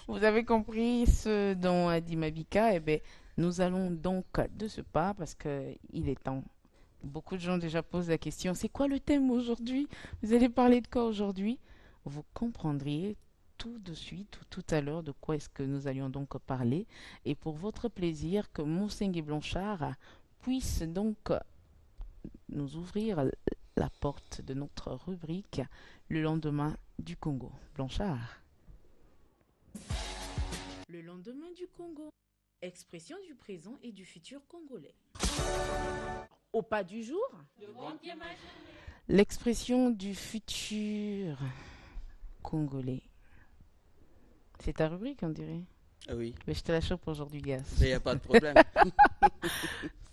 Vous avez compris ce dont a dit Mabika. Eh bien, nous allons donc de ce pas parce que il est temps. Beaucoup de gens déjà posent la question, c'est quoi le thème aujourd'hui? Vous allez parler de quoi aujourd'hui? Vous comprendriez tout de suite ou tout à l'heure de quoi est-ce que nous allions donc parler. Et pour votre plaisir, que Monseigneur Blanchard puisse donc nous ouvrir la porte de notre rubrique Le lendemain du Congo. Blanchard. Le lendemain du Congo. Expression du présent et du futur congolais. Au pas du jour, l'expression du futur congolais. C'est ta rubrique, on dirait. Ah oui, Mais je te la chope aujourd'hui, gars. mais il n'y a pas de problème.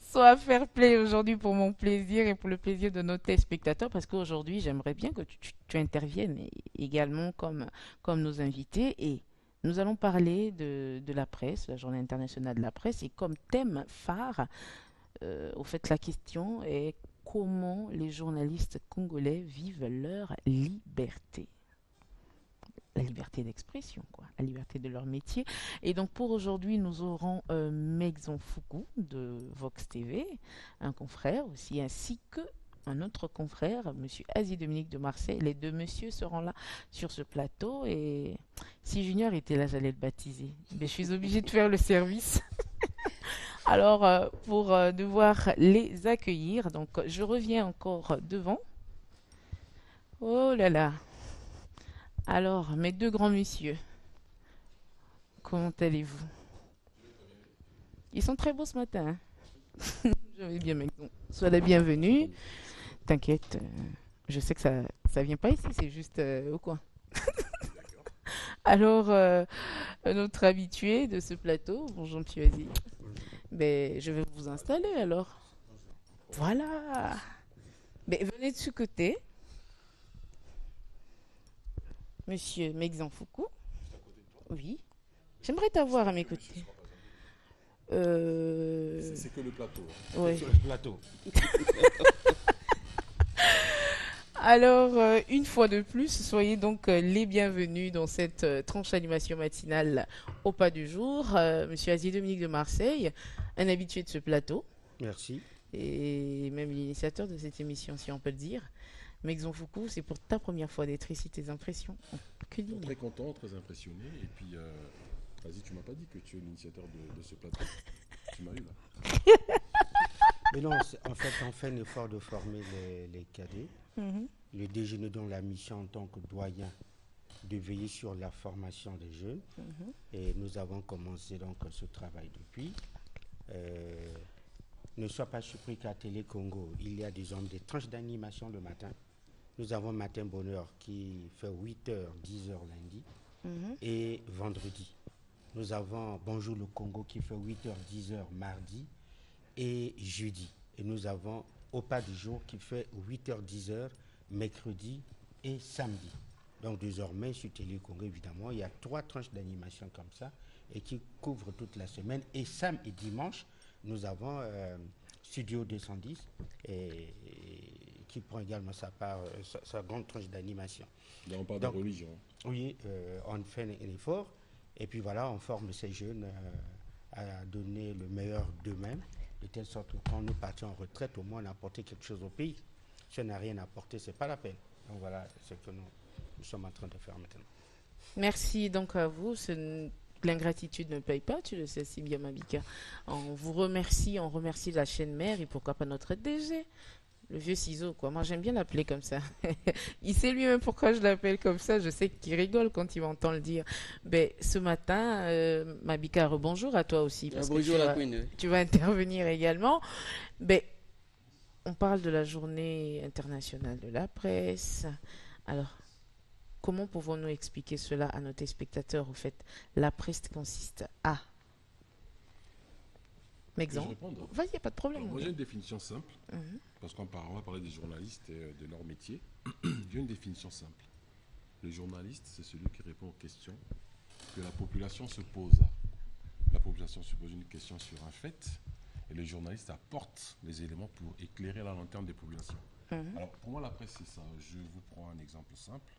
Sois fair play aujourd'hui pour mon plaisir et pour le plaisir de nos téléspectateurs, parce qu'aujourd'hui, j'aimerais bien que tu interviennes également comme nos invités. Et nous allons parler de la presse, la journée internationale de la presse, et comme thème phare, au fait, la question est comment les journalistes congolais vivent leur liberté. La liberté d'expression, quoi, la liberté de leur métier. Et donc pour aujourd'hui, nous aurons Megzon Fuku de Vox TV, un confrère aussi, ainsi que un autre confrère, Monsieur Asie Dominique de Marseille. Les deux messieurs seront là sur ce plateau et si Junior était là, j'allais le baptiser. Mais je suis obligée de faire le service. Alors, pour devoir les accueillir, donc je reviens encore devant. Oh là là. Alors, mes deux grands messieurs, comment allez-vous? Ils sont très beaux ce matin. Je vais bien, mec. Donc, sois la bienvenue. T'inquiète, je sais que ça vient pas ici, c'est juste au coin. Alors, notre habitué de ce plateau, bonjour Monsieur Aziz. Ben, je vais vous installer alors. Voilà. Ben, venez de ce côté, Monsieur Mexan Foucault. Oui. J'aimerais t'avoir à mes côtés. C'est que le plateau. Ouais. Sur le plateau. Alors, une fois de plus, soyez donc les bienvenus dans cette tranche animation matinale au pas du jour. Monsieur Azier Dominique de Marseille, un habitué de ce plateau Merci. et même l'initiateur de cette émission, si on peut le dire. Mexon Foucault, c'est pour ta première fois d'être ici, tes impressions. Que dire? Très content, très impressionné. Et puis, vas-y, tu m'as pas dit que tu es l'initiateur de ce plateau. Tu m'as eu là. Mais non, en fait, on fait un effort de former les cadets. Mhm. Le DG nous donne la mission en tant que doyen de veiller sur la formation des jeunes. Et nous avons commencé donc ce travail depuis. Ne sois pas surpris qu'à Télé Congo, il y a des hommes des tranches d'animation le matin. Nous avons Matin Bonheur qui fait 8h, 10h lundi Mhm. et vendredi. Nous avons Bonjour le Congo qui fait 8h, 10h mardi et jeudi. Et nous avons Au pas du jour qui fait 8h, 10h mercredi et samedi. Donc désormais sur Télé Congo, évidemment, il y a 3 tranches d'animation comme ça et qui couvrent toute la semaine. Et samedi et dimanche, nous avons Studio 210 qui prend également sa part, sa grande tranche d'animation. Là, on parle de Donc, religion. oui, on fait un effort et puis voilà, on forme ces jeunes à donner le meilleur d'eux-mêmes, de telle sorte que quand nous partions en retraite, au moins on a apporté quelque chose au pays. Si on n'a rien apporté, c'est pas la peine. Donc voilà ce que nous sommes en train de faire maintenant. Merci donc à vous. L'ingratitude ne paye pas, tu le sais si bien, Mabika. On vous remercie, on remercie la chaîne mère et pourquoi pas notre DG. Le vieux ciseau, quoi. Moi, j'aime bien l'appeler comme ça. Il sait lui-même pourquoi je l'appelle comme ça. Je sais qu'il rigole quand il m'entend le dire. Ben, ce matin, Mabika, rebonjour à toi aussi. Parce que Bonjour la Queen. tu vas intervenir également. Ben, on parle de la journée internationale de la presse. Alors, comment pouvons-nous expliquer cela à nos téléspectateurs? Au fait, la presse consiste à... Peux-je Exemple. répondre? Vas-y, y a pas de problème. Alors, moi, j'ai une définition simple, Mhm. parce qu'on va parler des journalistes et de leur métier. J'ai une définition simple. Le journaliste, c'est celui qui répond aux questions que la population se pose. La population se pose une question sur un fait, et le journaliste apporte les éléments pour éclairer la lanterne des populations. Mhm. Alors, pour moi, la presse, c'est ça. Je vous prends un exemple simple.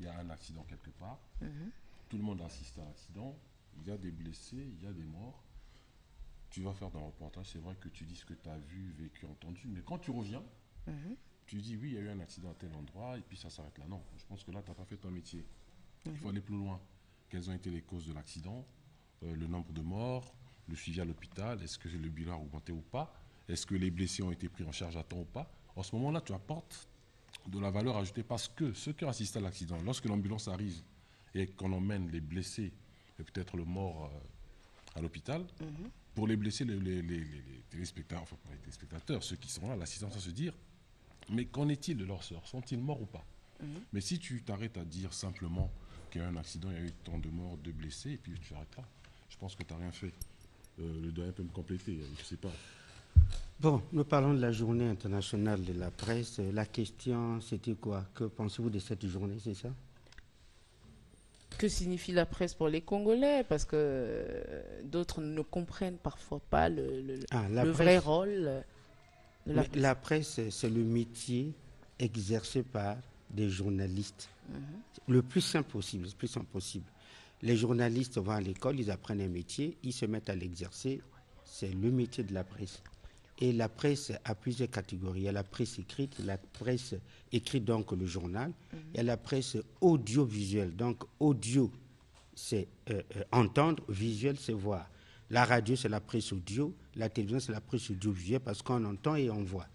Il y a un accident quelque part. Mhm. tout le monde assiste à l'accident, il y a des blessés, il y a des morts. Tu vas faire dans le reportage, c'est vrai que tu dis ce que tu as vu, vécu, entendu, mais quand tu reviens, tu dis oui, il y a eu un accident à tel endroit, et puis ça s'arrête là. Non, je pense que là, tu n'as pas fait ton métier. Il faut aller plus loin. Quelles ont été les causes de l'accident, le nombre de morts, le suivi à l'hôpital, est-ce que le bilan a augmenté ou pas, est-ce que les blessés ont été pris en charge à temps ou pas. En ce moment-là, tu apportes de la valeur ajoutée parce que ceux qui ont assisté à l'accident, lorsque l'ambulance arrive et qu'on emmène les blessés et peut-être le mort à l'hôpital, pour les blessés, les téléspectateurs, enfin pas les téléspectateurs, ceux qui sont là, l'assistance va se dire, mais qu'en est-il de leurs sœurs? Sont-ils morts ou pas? Mais si tu t'arrêtes à dire simplement qu'il y a eu un accident, il y a eu tant de morts, de blessés, et puis tu arrêtes là, je pense que tu n'as rien fait. Le doyen peut me compléter, je ne sais pas. Bon, nous parlons de la journée internationale de la presse. La question, c'était quoi? Que pensez-vous de cette journée, c'est ça? Que signifie la presse pour les Congolais? Parce que d'autres ne comprennent parfois pas le vrai rôle de la presse. La presse, c'est le métier exercé par des journalistes. Le plus simple possible, Les journalistes vont à l'école, ils apprennent un métier, ils se mettent à l'exercer. C'est le métier de la presse. Et la presse a plusieurs catégories. Il y a la presse écrite, la presse écrite, donc le journal. Il y a la presse audiovisuelle. Donc audio, c'est entendre, visuel, c'est voir. La radio, c'est la presse audio. La télévision, c'est la presse audiovisuelle parce qu'on entend et on voit.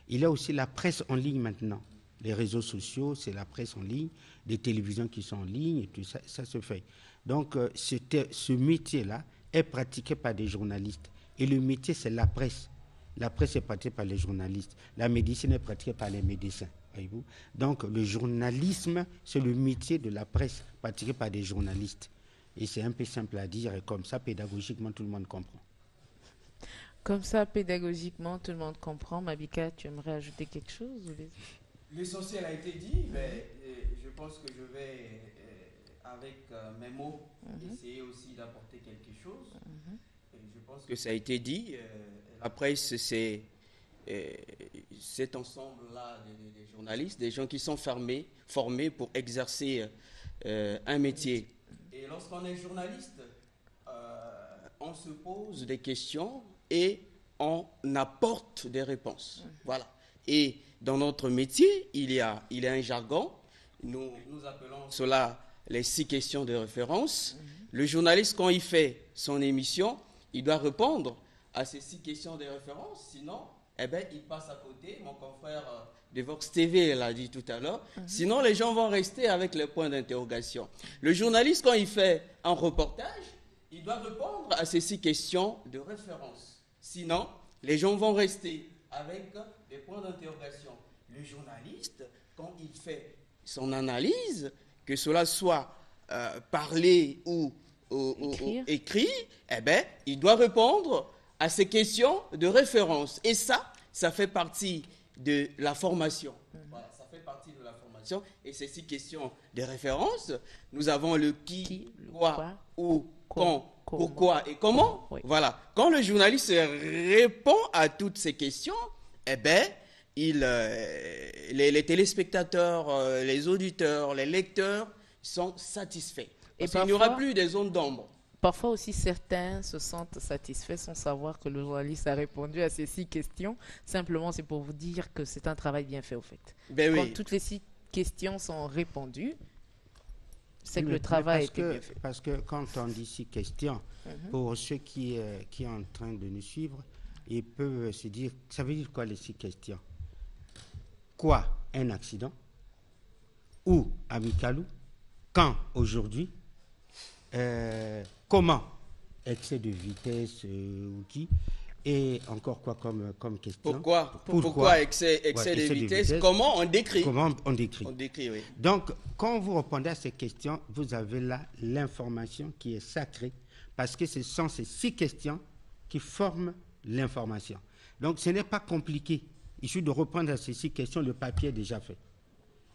Il y a aussi la presse en ligne maintenant. Les réseaux sociaux, c'est la presse en ligne, des télévisions qui sont en ligne, et tout ça, ça se fait. Donc ce métier-là est pratiqué par des journalistes. Et le métier, c'est la presse. La presse est pratiquée par les journalistes. La médecine est pratiquée par les médecins. Voyez-vous? Donc, le journalisme, c'est le métier de la presse pratiqué par des journalistes. Et c'est un peu simple à dire. Et comme ça, pédagogiquement, tout le monde comprend. Comme ça, pédagogiquement, tout le monde comprend. Mabika, tu aimerais ajouter quelque chose? L'essentiel a été dit, mais je pense que je vais, avec mes mots, essayer aussi d'apporter quelque chose. Et je pense que ça a été dit. La presse, c'est cet ensemble-là des journalistes, des gens qui sont formés pour exercer un métier. Et lorsqu'on est journaliste, on se pose des questions et on apporte des réponses. Voilà. Et dans notre métier, il y a un jargon. Nous appelons cela les 6 questions de référence. Le journaliste, quand il fait son émission, il doit répondre à ces 6 questions de référence. Sinon, il passe à côté. Mon confrère de Vox TV l'a dit tout à l'heure. Sinon, les gens vont rester avec les points d'interrogation. Le journaliste, quand il fait un reportage, il doit répondre à ces 6 questions de référence. Sinon, les gens vont rester avec des points d'interrogation. Le journaliste, quand il fait son analyse, que cela soit parlé ou écrit, il doit répondre à ces questions de référence. Et ça fait partie de la formation. Voilà, ça fait partie de la formation. Et ces 6 questions de référence, nous avons le qui, quoi, où, quand, pourquoi et comment. Oui. Voilà. Quand le journaliste répond à toutes ces questions, les téléspectateurs, les auditeurs, les lecteurs sont satisfaits. Et il n'y aura plus des zones d'ombre. Parfois aussi, certains se sentent satisfaits sans savoir que le journaliste a répondu à ces 6 questions. Simplement, c'est pour vous dire que c'est un travail bien fait, au fait. Quand toutes les 6 questions sont répondues, c'est que le travail est bien fait. Parce que quand on dit 6 questions, pour ceux qui sont en train de nous suivre, ils peuvent se dire, ça veut dire quoi les 6 questions? Quoi? Un accident? Où? À Mikalou? Quand? Aujourd'hui? Comment? Excès de vitesse ou qui? Et encore quoi comme question? Pourquoi excès de vitesse? Comment on décrit? On décrit, oui. Donc, quand vous répondez à ces questions, vous avez là l'information qui est sacrée, parce que ce sont ces 6 questions qui forment l'information. Donc, ce n'est pas compliqué. Il suffit de reprendre à ces 6 questions, le papier est déjà fait.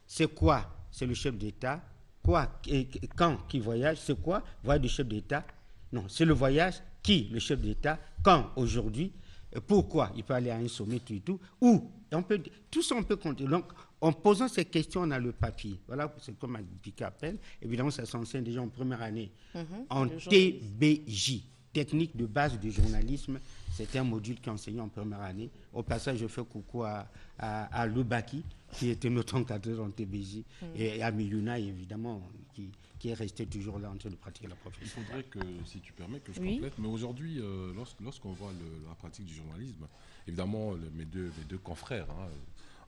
C'est quoi? C'est le chef d'État. Quoi? Et quand? Qui voyage? C'est quoi? Voyage du chef d'État? Non, c'est le voyage. Qui? Le chef d'État. Quand? Aujourd'hui. Pourquoi? Il peut aller à un sommet, tout et tout. Où? Tout ça, on peut compter. Donc, En posant ces questions, on a le papier. Voilà, c'est comme un piquet appelle. Évidemment, ça s'enseigne déjà en première année. En TBJ, technique de base du journalisme. C'est un module qui est enseigné en première année. Au passage, je fais coucou à Loubaki, qui était notre encadreur en TBJ, et à Miluna, évidemment, qui est resté toujours là en train de pratiquer la profession. Il faudrait que, si tu permets, que je complète. Mais aujourd'hui, lorsqu'on voit la pratique du journalisme, évidemment, mes deux confrères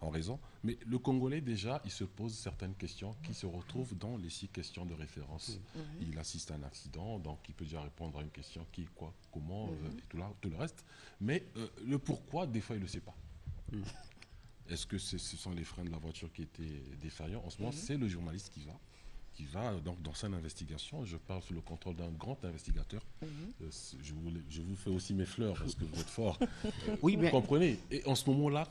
ont raison, mais le Congolais, déjà, il se pose certaines questions qui se retrouvent dans les 6 questions de référence. Il assiste à un accident, donc il peut déjà répondre à une question qui, quoi, comment, et tout le reste. Mais le pourquoi, des fois, il ne le sait pas. Est-ce que ce sont les freins de la voiture qui étaient défaillants? En ce moment, c'est le journaliste qui va donc dans cette investigation. Je parle sous le contrôle d'un grand investigateur. Je vous fais aussi mes fleurs parce que vous êtes fort. Oui, vous comprenez. Et en ce moment-là,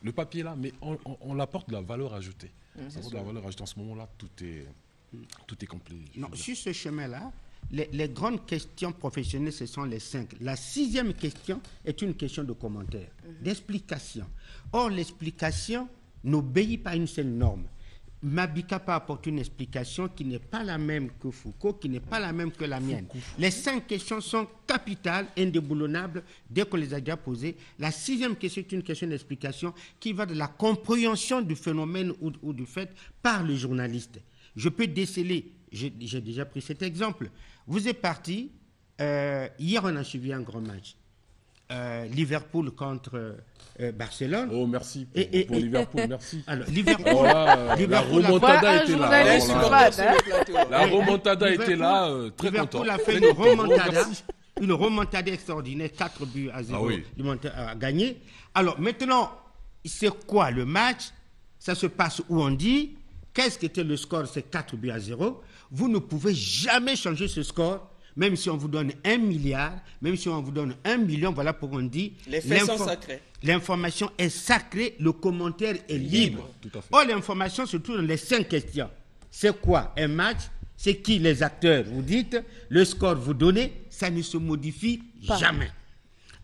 le papier là, mais on apporte de la valeur ajoutée. Ça apporte de la valeur ajoutée. En ce moment-là, tout est complet. Non, sur ce chemin-là, les grandes questions professionnelles, ce sont les 5. La 6e question est une question de commentaire, d'explication. Or, l'explication n'obéit pas à une seule norme. Mabika peut apporter une explication qui n'est pas la même que Foucault, qui n'est pas la même que la mienne. Les 5 questions sont capitales, indéboulonnables, dès qu'on les a déjà posées. La 6e question est une question d'explication qui va de la compréhension du phénomène ou du fait par le journaliste. Je peux déceler, j'ai déjà pris cet exemple. Vous êtes parti, hier on a suivi un grand match. Liverpool contre Barcelone. Oh, merci pour Liverpool, merci. Alors, Liverpool, la remontada était là. La remontada était là, très content. Liverpool a fait une remontada extraordinaire, 4-0 à gagner. Alors, maintenant, c'est quoi le match? Ça se passe où on dit? Qu'est-ce qu'était le score? C'est 4-0. Vous ne pouvez jamais changer ce score. Même si on vous donne 1 milliard, même si on vous donne 1 million, voilà pourquoi on dit... Les faits sont sacrés. L'information est sacrée, le commentaire est libre. Tout à fait. Or, l'information se trouve dans les 5 questions. C'est quoi un match? C'est qui les acteurs? Vous dites, le score vous donnez, ça ne se modifie jamais.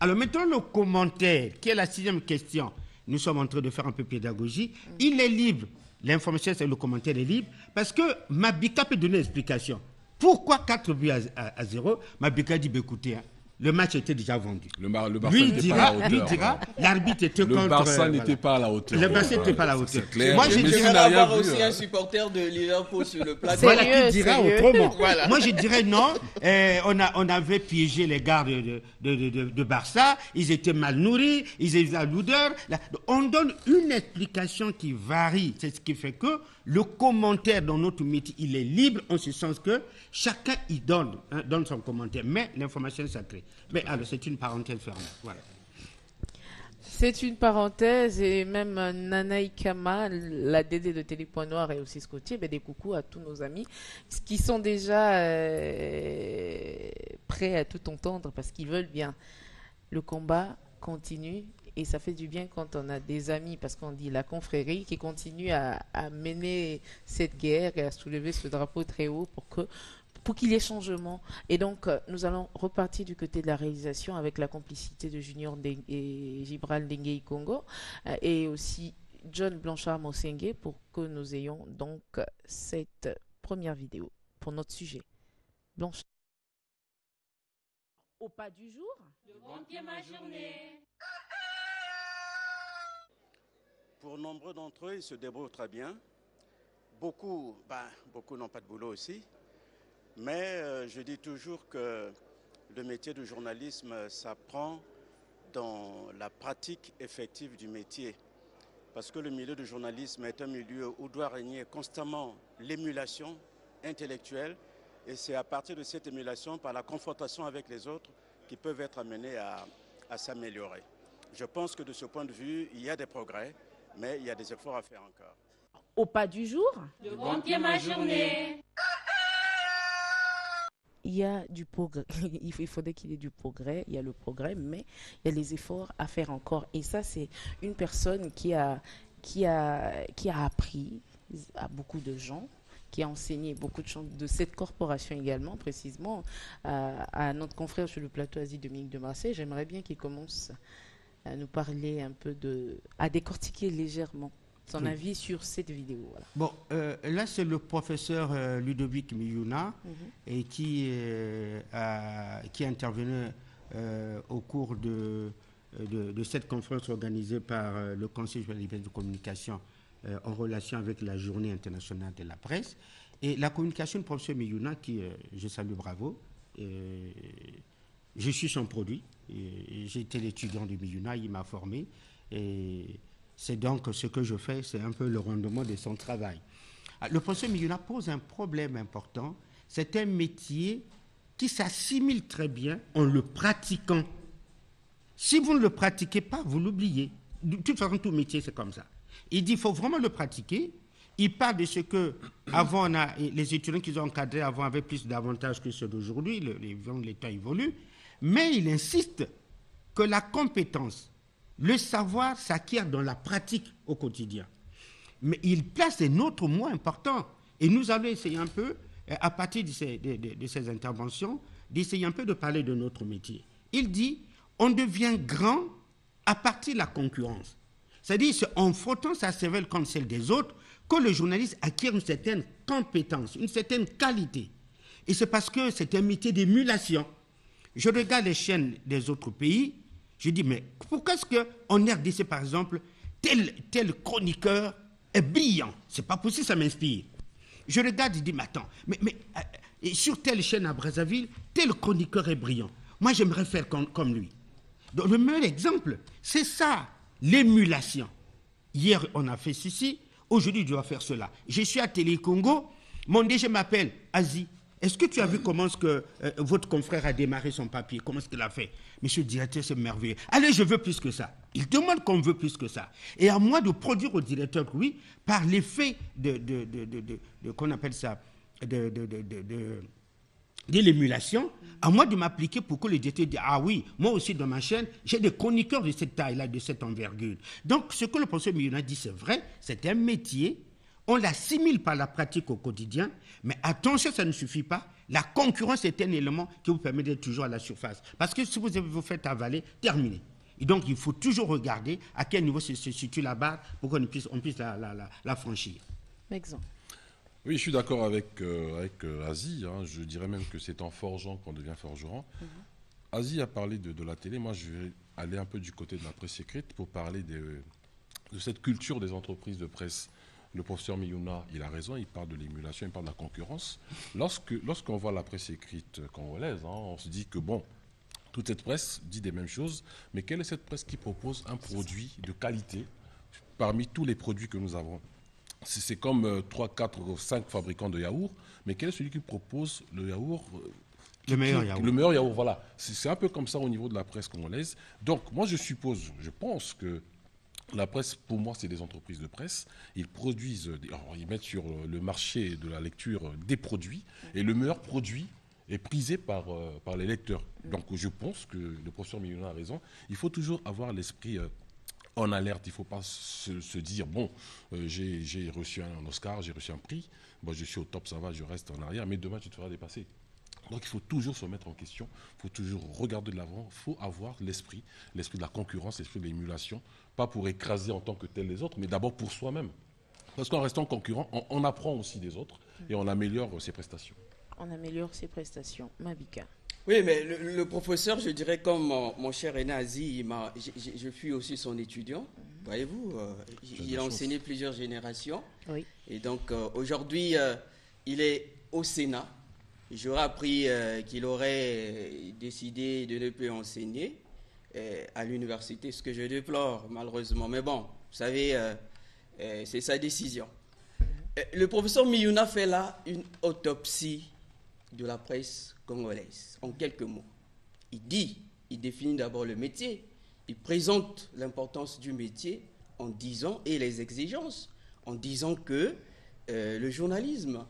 Alors maintenant, le commentaire, qui est la 6e question, nous sommes en train de faire un peu de pédagogie, il est libre. L'information, c'est le commentaire est libre, parce que Mabika peut donner l'explication. Pourquoi 4-0? Mabika dit, écoutez, le match était déjà vendu. Le Barça n'était pas à la hauteur. Lui dira, l'arbitre était contre... Le Barça n'était pas à la hauteur. Le Barça n'était pas à la hauteur. C'est clair. Moi, je dirais avoir aussi un supporter de Liverpool sur le plateau. Voilà qui dira autrement. Voilà. Moi, je dirais non. On avait piégé les gars de Barça. Ils étaient mal nourris. Ils étaient à l'odeur. On donne une explication qui varie. C'est ce qui fait que le commentaire dans notre métier, il est libre en ce sens que chacun y donne son commentaire. Mais l'information est sacrée. Mais alors, c'est une parenthèse fermée. Voilà. C'est une parenthèse et même Nanaï Kama, la DD de Télépoint Noir et aussi Scottier, des coucous à tous nos amis qui sont déjà prêts à tout entendre parce qu'ils veulent bien. Le combat continue et ça fait du bien quand on a des amis, parce qu'on dit la confrérie, qui continue à mener cette guerre et à soulever ce drapeau très haut pour qu'il y ait changement. Et donc, nous allons repartir du côté de la réalisation avec la complicité de Junior et Gibral Dengue Congo et aussi John Blanchard Mosenge pour que nous ayons donc cette première vidéo pour notre sujet. Blanchard. Au pas du jour. Le grand pied ma journée. Pour nombreux d'entre eux, ils se débrouillent très bien. Beaucoup n'ont pas de boulot aussi. Mais je dis toujours que le métier de journalisme s'apprend dans la pratique effective du métier. Parce que le milieu du journalisme est un milieu où doit régner constamment l'émulation intellectuelle. Et c'est à partir de cette émulation, par la confrontation avec les autres, qu'ils peuvent être amenés à s'améliorer. Je pense que de ce point de vue, il y a des progrès, mais il y a des efforts à faire encore. Au pas du jour. Le grand pied ma journée. Il y a du progrès, il faudrait qu'il y ait du progrès, il y a le progrès, mais il y a les efforts à faire encore. Et ça, c'est une personne qui a appris à beaucoup de gens, qui a enseigné beaucoup de choses de cette corporation également, précisément, à notre confrère sur le plateau Asie Dominique de Marseille. J'aimerais bien qu'il commence à nous parler un peu à décortiquer légèrement son avis sur cette vidéo. Voilà. Bon, là, c'est le professeur Ludovic Miyuna et qui est intervenu au cours de cette conférence organisée par le Conseil de la liberté de communication en relation avec la Journée internationale de la presse. Et la communication du professeur Miyuna, qui, je salue, bravo, je suis son produit. J'ai été l'étudiant de Miyuna, il m'a formé. Et c'est donc ce que je fais, c'est un peu le rendement de son travail. Le professeur Miyuna pose un problème important. C'est un métier qui s'assimile très bien en le pratiquant. Si vous ne le pratiquez pas, vous l'oubliez. De toute façon, tout métier, c'est comme ça. Il dit qu'il faut vraiment le pratiquer. Il parle de ce que, avant, les étudiants qu'ils ont encadrés avant avaient plus d'avantages que ceux d'aujourd'hui, les temps évoluent, mais il insiste que la compétence, le savoir s'acquiert dans la pratique au quotidien. Mais il place un autre mot important, et nous allons essayer un peu, à partir de ces interventions, d'essayer un peu de parler de notre métier. Il dit, on devient grand à partir de la concurrence. C'est-à-dire, c'est en frottant sa cervelle comme celle des autres que le journaliste acquiert une certaine compétence, une certaine qualité. Et c'est parce que c'est un métier d'émulation. Je regarde les chaînes des autres pays, je dis, mais pourquoi est-ce qu'en RDC, par exemple, tel chroniqueur est brillant? C'est pas possible, ça m'inspire. Je regarde, je dis, mais attends, mais sur telle chaîne à Brazzaville, tel chroniqueur est brillant. Moi, j'aimerais faire comme lui. Donc, le meilleur exemple, c'est ça, l'émulation. Hier, on a fait ceci, aujourd'hui, je dois faire cela. Je suis à Télé Congo, mon DG m'appelle, Asie, est-ce que tu as vu comment est-ce que votre confrère a démarré son papier? Comment est-ce qu'il a fait? Monsieur le directeur, c'est merveilleux. Allez, je veux plus que ça. Il demande qu'on veut plus que ça. Et à moi de produire au directeur, oui, par l'effet qu'on appelle ça, de l'émulation, à moi de m'appliquer pour que le directeur dise, ah oui, moi aussi dans ma chaîne, j'ai des chroniqueurs de cette taille-là, de cette envergure. Donc, ce que le professeur Miyuna dit, c'est vrai, c'est un métier, on l'assimile par la pratique au quotidien, mais attention, ça ne suffit pas. La concurrence est un élément qui vous permet d'être toujours à la surface. Parce que si vous faites avaler, terminé. Et donc, il faut toujours regarder à quel niveau se situe la barre pour qu'on puisse la franchir. Exemple. Oui, je suis d'accord avec Asie. Je dirais même que c'est en forgeant qu'on devient forgeron. Asie a parlé de la télé. Moi, je vais aller un peu du côté de la presse écrite pour parler de cette culture des entreprises de presse. Le professeur Miyuna, il a raison, il parle de l'émulation, il parle de la concurrence. Lorsqu'on voit la presse écrite congolaise, on se dit que bon, toute cette presse dit des mêmes choses, mais quelle est cette presse qui propose un produit de qualité parmi tous les produits que nous avons? C'est comme 3, 4, 5 fabricants de yaourts, mais quel est celui qui propose le yaourt le meilleur yaourt. Le meilleur yaourt, voilà. C'est un peu comme ça au niveau de la presse congolaise. Donc, moi, je pense que la presse, pour moi, c'est des entreprises de presse. Ils produisent, ils mettent sur le marché de la lecture des produits, et le meilleur produit est prisé par les lecteurs. Donc, je pense que le professeur Miyuna a raison. Il faut toujours avoir l'esprit en alerte. Il ne faut pas se dire, bon, j'ai reçu un Oscar, j'ai reçu un prix, bon, je suis au top, ça va, je reste en arrière, mais demain, tu te feras dépasser. Donc, il faut toujours se mettre en question, il faut toujours regarder de l'avant, il faut avoir l'esprit de la concurrence, l'esprit de l'émulation, pas pour écraser en tant que tel les autres, mais d'abord pour soi-même. Parce qu'en restant concurrent, on apprend aussi des autres et on améliore ses prestations. On améliore ses prestations. Mabika. Oui, mais le professeur, je dirais comme mon cher Renazi, je suis aussi son étudiant. Voyez-vous, il a enseigné plusieurs générations. Oui. Et donc, aujourd'hui, il est au Sénat. J'aurais appris qu'il aurait décidé de ne plus enseigner à l'université, ce que je déplore malheureusement. Mais bon, vous savez, c'est sa décision. Le professeur Miyuna fait là une autopsie de la presse congolaise, en quelques mots. Il définit d'abord le métier, il présente l'importance du métier en disant, et les exigences, en disant que le journalisme,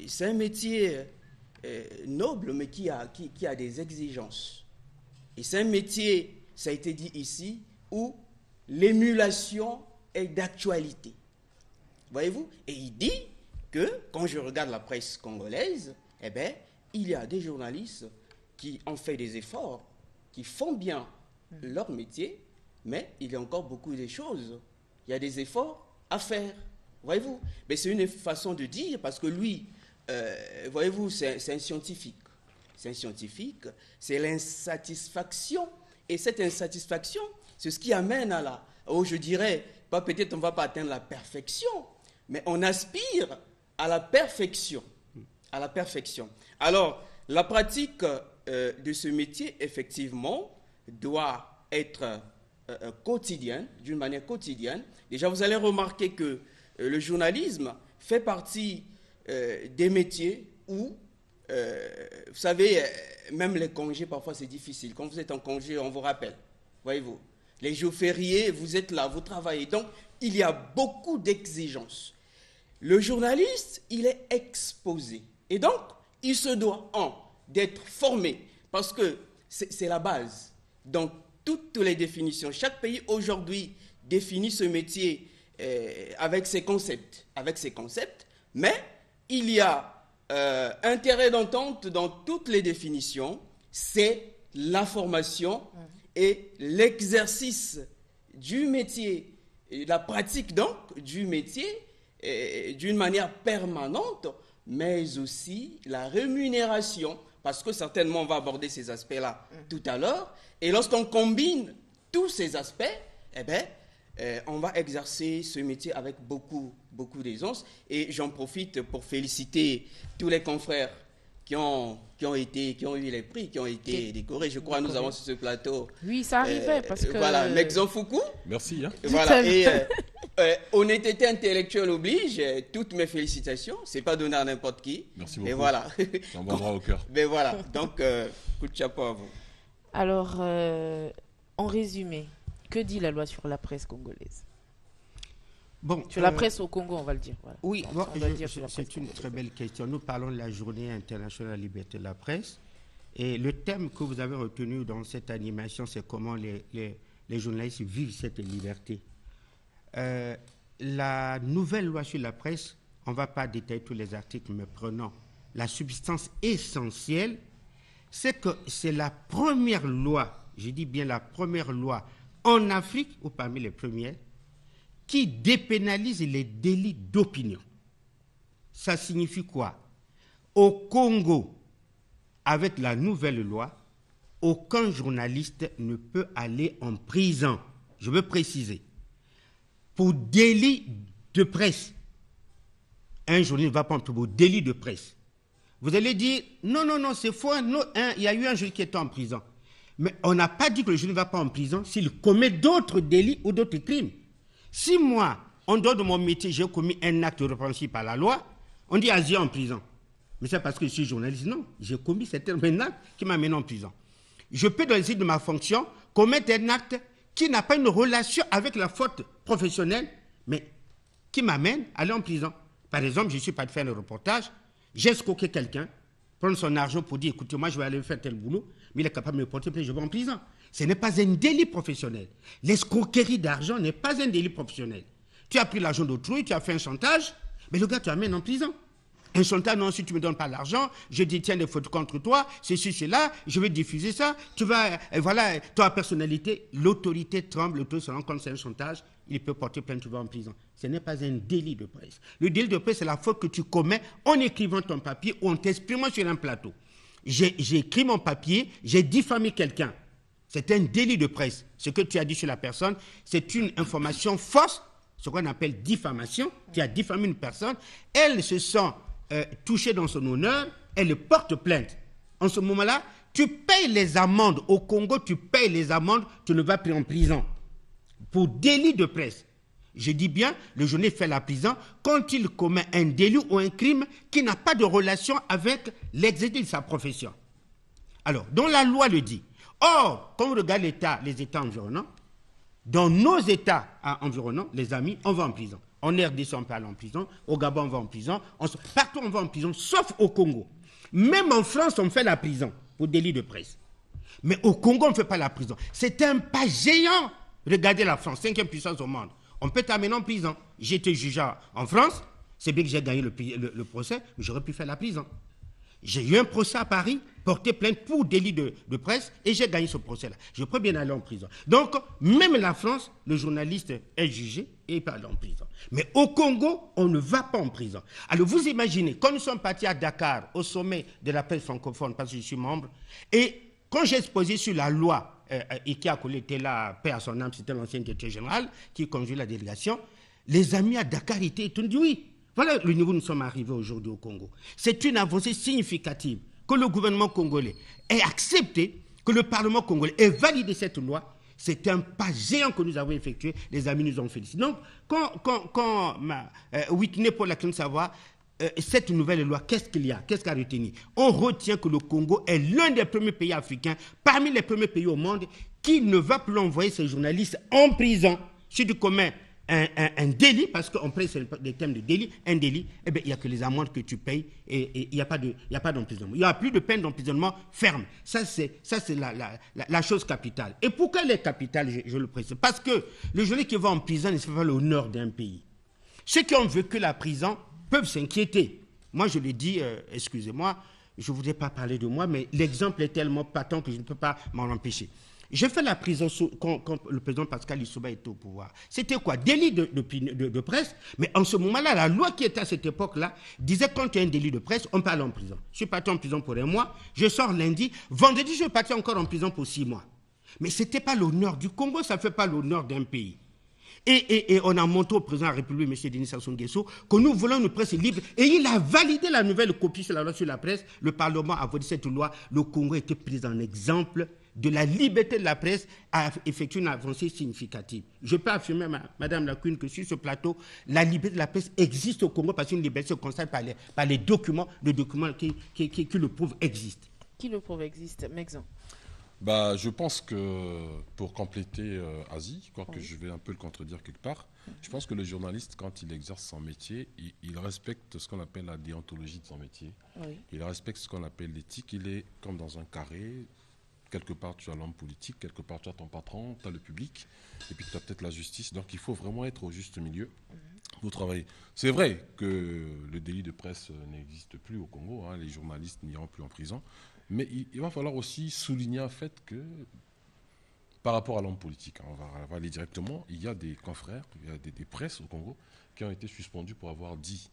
c'est un métier noble, mais qui a des exigences. Et c'est un métier, ça a été dit ici, où l'émulation est d'actualité. Voyez-vous? Et il dit que, quand je regarde la presse congolaise, eh bien, il y a des journalistes qui ont fait des efforts, qui font bien leur métier, mais il y a encore beaucoup de choses. Il y a des efforts à faire. Voyez-vous? Mais c'est une façon de dire, parce que lui, voyez-vous, c'est un scientifique. C'est un scientifique, c'est l'insatisfaction. Et cette insatisfaction, c'est ce qui amène à je dirais, pas peut-être on ne va pas atteindre la perfection, mais on aspire à la perfection. À la perfection. Alors, la pratique de ce métier, effectivement, doit être quotidienne, d'une manière quotidienne. Déjà, vous allez remarquer que le journalisme fait partie des métiers où, vous savez, même les congés, parfois c'est difficile. Quand vous êtes en congé, on vous rappelle, voyez-vous. Les jours fériés, vous êtes là, vous travaillez. Donc, il y a beaucoup d'exigences. Le journaliste, il est exposé. Et donc, il se doit, d'être formé, parce que c'est la base. Dans toutes les définitions, chaque pays aujourd'hui définit ce métier avec ses concepts. Mais il y a intérêt d'entente dans toutes les définitions, c'est la formation et l'exercice du métier, et la pratique donc du métier d'une manière permanente, mais aussi la rémunération, parce que certainement on va aborder ces aspects-là tout à l'heure, et lorsqu'on combine tous ces aspects, on va exercer ce métier avec beaucoup d'aisance. Et j'en profite pour féliciter tous les confrères qui ont eu les prix, qui ont été décorés. Je crois que nous avons sur ce plateau. Oui, ça arrivait parce que. Voilà, Mexon Foucault. Merci. Voilà, et honnêteté intellectuelle oblige, toutes mes félicitations. C'est pas donné à n'importe qui. Merci beaucoup. Et voilà. C'est un bon droit au cœur. Mais voilà, donc, coup de chapeau à vous. Alors, en résumé, que dit la loi sur la presse congolaise? Bon, sur la presse au Congo, on va le dire. Voilà. Oui, On va dire sur la c'est presse une congolaise. très belle question. Nous parlons de la journée internationale de la liberté de la presse. Et le thème que vous avez retenu dans cette animation, c'est comment les journalistes vivent cette liberté. La nouvelle loi sur la presse, on ne va pas détailler tous les articles, mais prenons la substance essentielle, c'est que c'est la première loi, je dis bien la première loi en Afrique, ou parmi les premières, qui dépénalise les délits d'opinion. Ça signifie quoi? Au Congo, avec la nouvelle loi, aucun journaliste ne peut aller en prison. Je veux préciser. Pour délit de presse, un journaliste ne va pas en prison pour délit de presse. Vous allez dire, non, c'est faux, il y a eu un journaliste qui est en prison. Mais on n'a pas dit que le journaliste ne va pas en prison s'il commet d'autres délits ou d'autres crimes. Si moi, en dehors de mon métier, j'ai commis un acte répréhensible par la loi, on dit Asie en prison. Mais c'est parce que je suis journaliste. Non, j'ai commis cet acte qui m'amène en prison. Je peux, dans le site de ma fonction, commettre un acte qui n'a pas une relation avec la faute professionnelle, mais qui m'amène à aller en prison. Par exemple, je suis pas de faire le reportage, j'ai escroqué quelqu'un, prendre son argent pour dire, écoutez, moi je vais aller faire tel boulot, mais il est capable de me porter plainte, je vais en prison. Ce n'est pas un délit professionnel. L'escroquerie d'argent n'est pas un délit professionnel. Tu as pris l'argent d'autrui, tu as fait un chantage, mais le gars, tu l'amènes en prison. Un chantage, non, si tu ne me donnes pas l'argent, je détiens des fautes contre toi, ceci, cela, je vais diffuser ça, tu vas, voilà, ta personnalité, l'autorité tremble, l'autorité se rend compte que c'est un chantage, il peut porter plainte, tu vas en prison. Ce n'est pas un délit de presse. Le délit de presse, c'est la faute que tu commets en écrivant ton papier ou en t'exprimant sur un plateau. J'ai écrit mon papier, j'ai diffamé quelqu'un. C'est un délit de presse. Ce que tu as dit sur la personne, c'est une information fausse, ce qu'on appelle diffamation. Tu as diffamé une personne, elle se sent touchée dans son honneur, elle porte plainte. En ce moment-là, tu payes les amendes. Au Congo, tu payes les amendes, tu ne vas plus en prison. Pour délit de presse. Je dis bien, le journaliste fait la prison quand il commet un délit ou un crime qui n'a pas de relation avec l'exercice de sa profession. Alors, dont la loi le dit. Or, quand on regarde les États environnants, dans nos États environnants, les amis, on va en prison. En RDC, on peut aller en prison. Au Gabon, on va en prison. Partout, on va en prison, sauf au Congo. Même en France, on fait la prison pour délit de presse. Mais au Congo, on ne fait pas la prison. C'est un pas géant. Regardez la France, 5e puissance au monde. On peut t'amener en prison. J'ai été jugé en France. C'est bien que j'ai gagné le procès, mais j'aurais pu faire la prison. J'ai eu un procès à Paris. porté plainte pour délit de presse et j'ai gagné ce procès-là. Je peux bien aller en prison. Donc, même la France, le journaliste est jugé et il peut aller en prison. Mais au Congo, on ne va pas en prison. Alors, vous imaginez, quand nous sommes partis à Dakar, au sommet de la presse francophone, parce que je suis membre, et quand j'ai exposé sur la loi, et qui a collé là, paix à son âme, c'était l'ancien directeur général qui conduit la délégation, les amis à Dakar étaient étonnés, oui, voilà le niveau où nous sommes arrivés aujourd'hui au Congo. C'est une avancée significative que le gouvernement congolais ait accepté, que le Parlement congolais ait validé cette loi. C'est un pas géant que nous avons effectué. Les amis nous ont félicité. Donc, quand Whitney Paul a cru savoir cette nouvelle loi, qu'est-ce qu'il y a? Qu'est-ce qu'a retenu? On retient que le Congo est l'un des premiers pays africains, parmi les premiers pays au monde, qui ne va plus envoyer ses journalistes en prison. Si tu commets un délit, parce qu'on prend des thèmes de délit, un délit, eh bien, il n'y a que les amendes que tu payes et il n'y a pas d'emprisonnement. Il n'y a plus de peine d'emprisonnement ferme. Ça, c'est la chose capitale. Et pourquoi elle est capitale, je le précise? Parce que le journaliste qui va en prison ne se fait pas l'honneur d'un pays. Ceux qui ont vécu la prison peuvent s'inquiéter. Moi, je l'ai dit, excusez-moi, je ne voudrais pas parler de moi, mais l'exemple est tellement patent que je ne peux pas m'en empêcher. J'ai fait la prison quand le président Pascal Lissouba était au pouvoir. C'était quoi? Délit de presse, mais en ce moment-là, la loi qui était à cette époque-là disait que quand tu as un délit de presse, on peut aller en prison. Je suis parti en prison pour 1 mois, je sors lundi, vendredi, je vais partir encore en prison pour 6 mois. Mais ce n'était pas l'honneur du Congo, ça ne fait pas l'honneur d'un pays. Et on a montré au président de la République, M. Denis Sassou Nguesso, que nous voulons une presse libre. Et il a validé la nouvelle copie sur la loi sur la presse. Le Parlement a voté cette loi. Le Congo a été pris en exemple de la liberté de la presse, a effectué une avancée significative. Je peux affirmer, Madame la Queen, que sur ce plateau, la liberté de la presse existe au Congo parce qu'une liberté se constate par les documents, qui le prouvent existent. Qui le prouve existe, Mexan? Je pense que, pour compléter Asie, quoique je vais un peu le contredire quelque part, je pense que le journaliste, quand il exerce son métier, il respecte ce qu'on appelle la déontologie de son métier. Oui. Il respecte ce qu'on appelle l'éthique. Il est comme dans un carré. Quelque part, tu as l'homme politique, quelque part, tu as ton patron, tu as le public, et puis tu as peut-être la justice. Donc, il faut vraiment être au juste milieu pour travailler. C'est vrai que le délit de presse n'existe plus au Congo, hein, les journalistes n'iront plus en prison, mais il va falloir aussi souligner un fait que, par rapport à l'homme politique, hein, on va aller directement, il y a des confrères, il y a des presses au Congo qui ont été suspendus pour avoir dit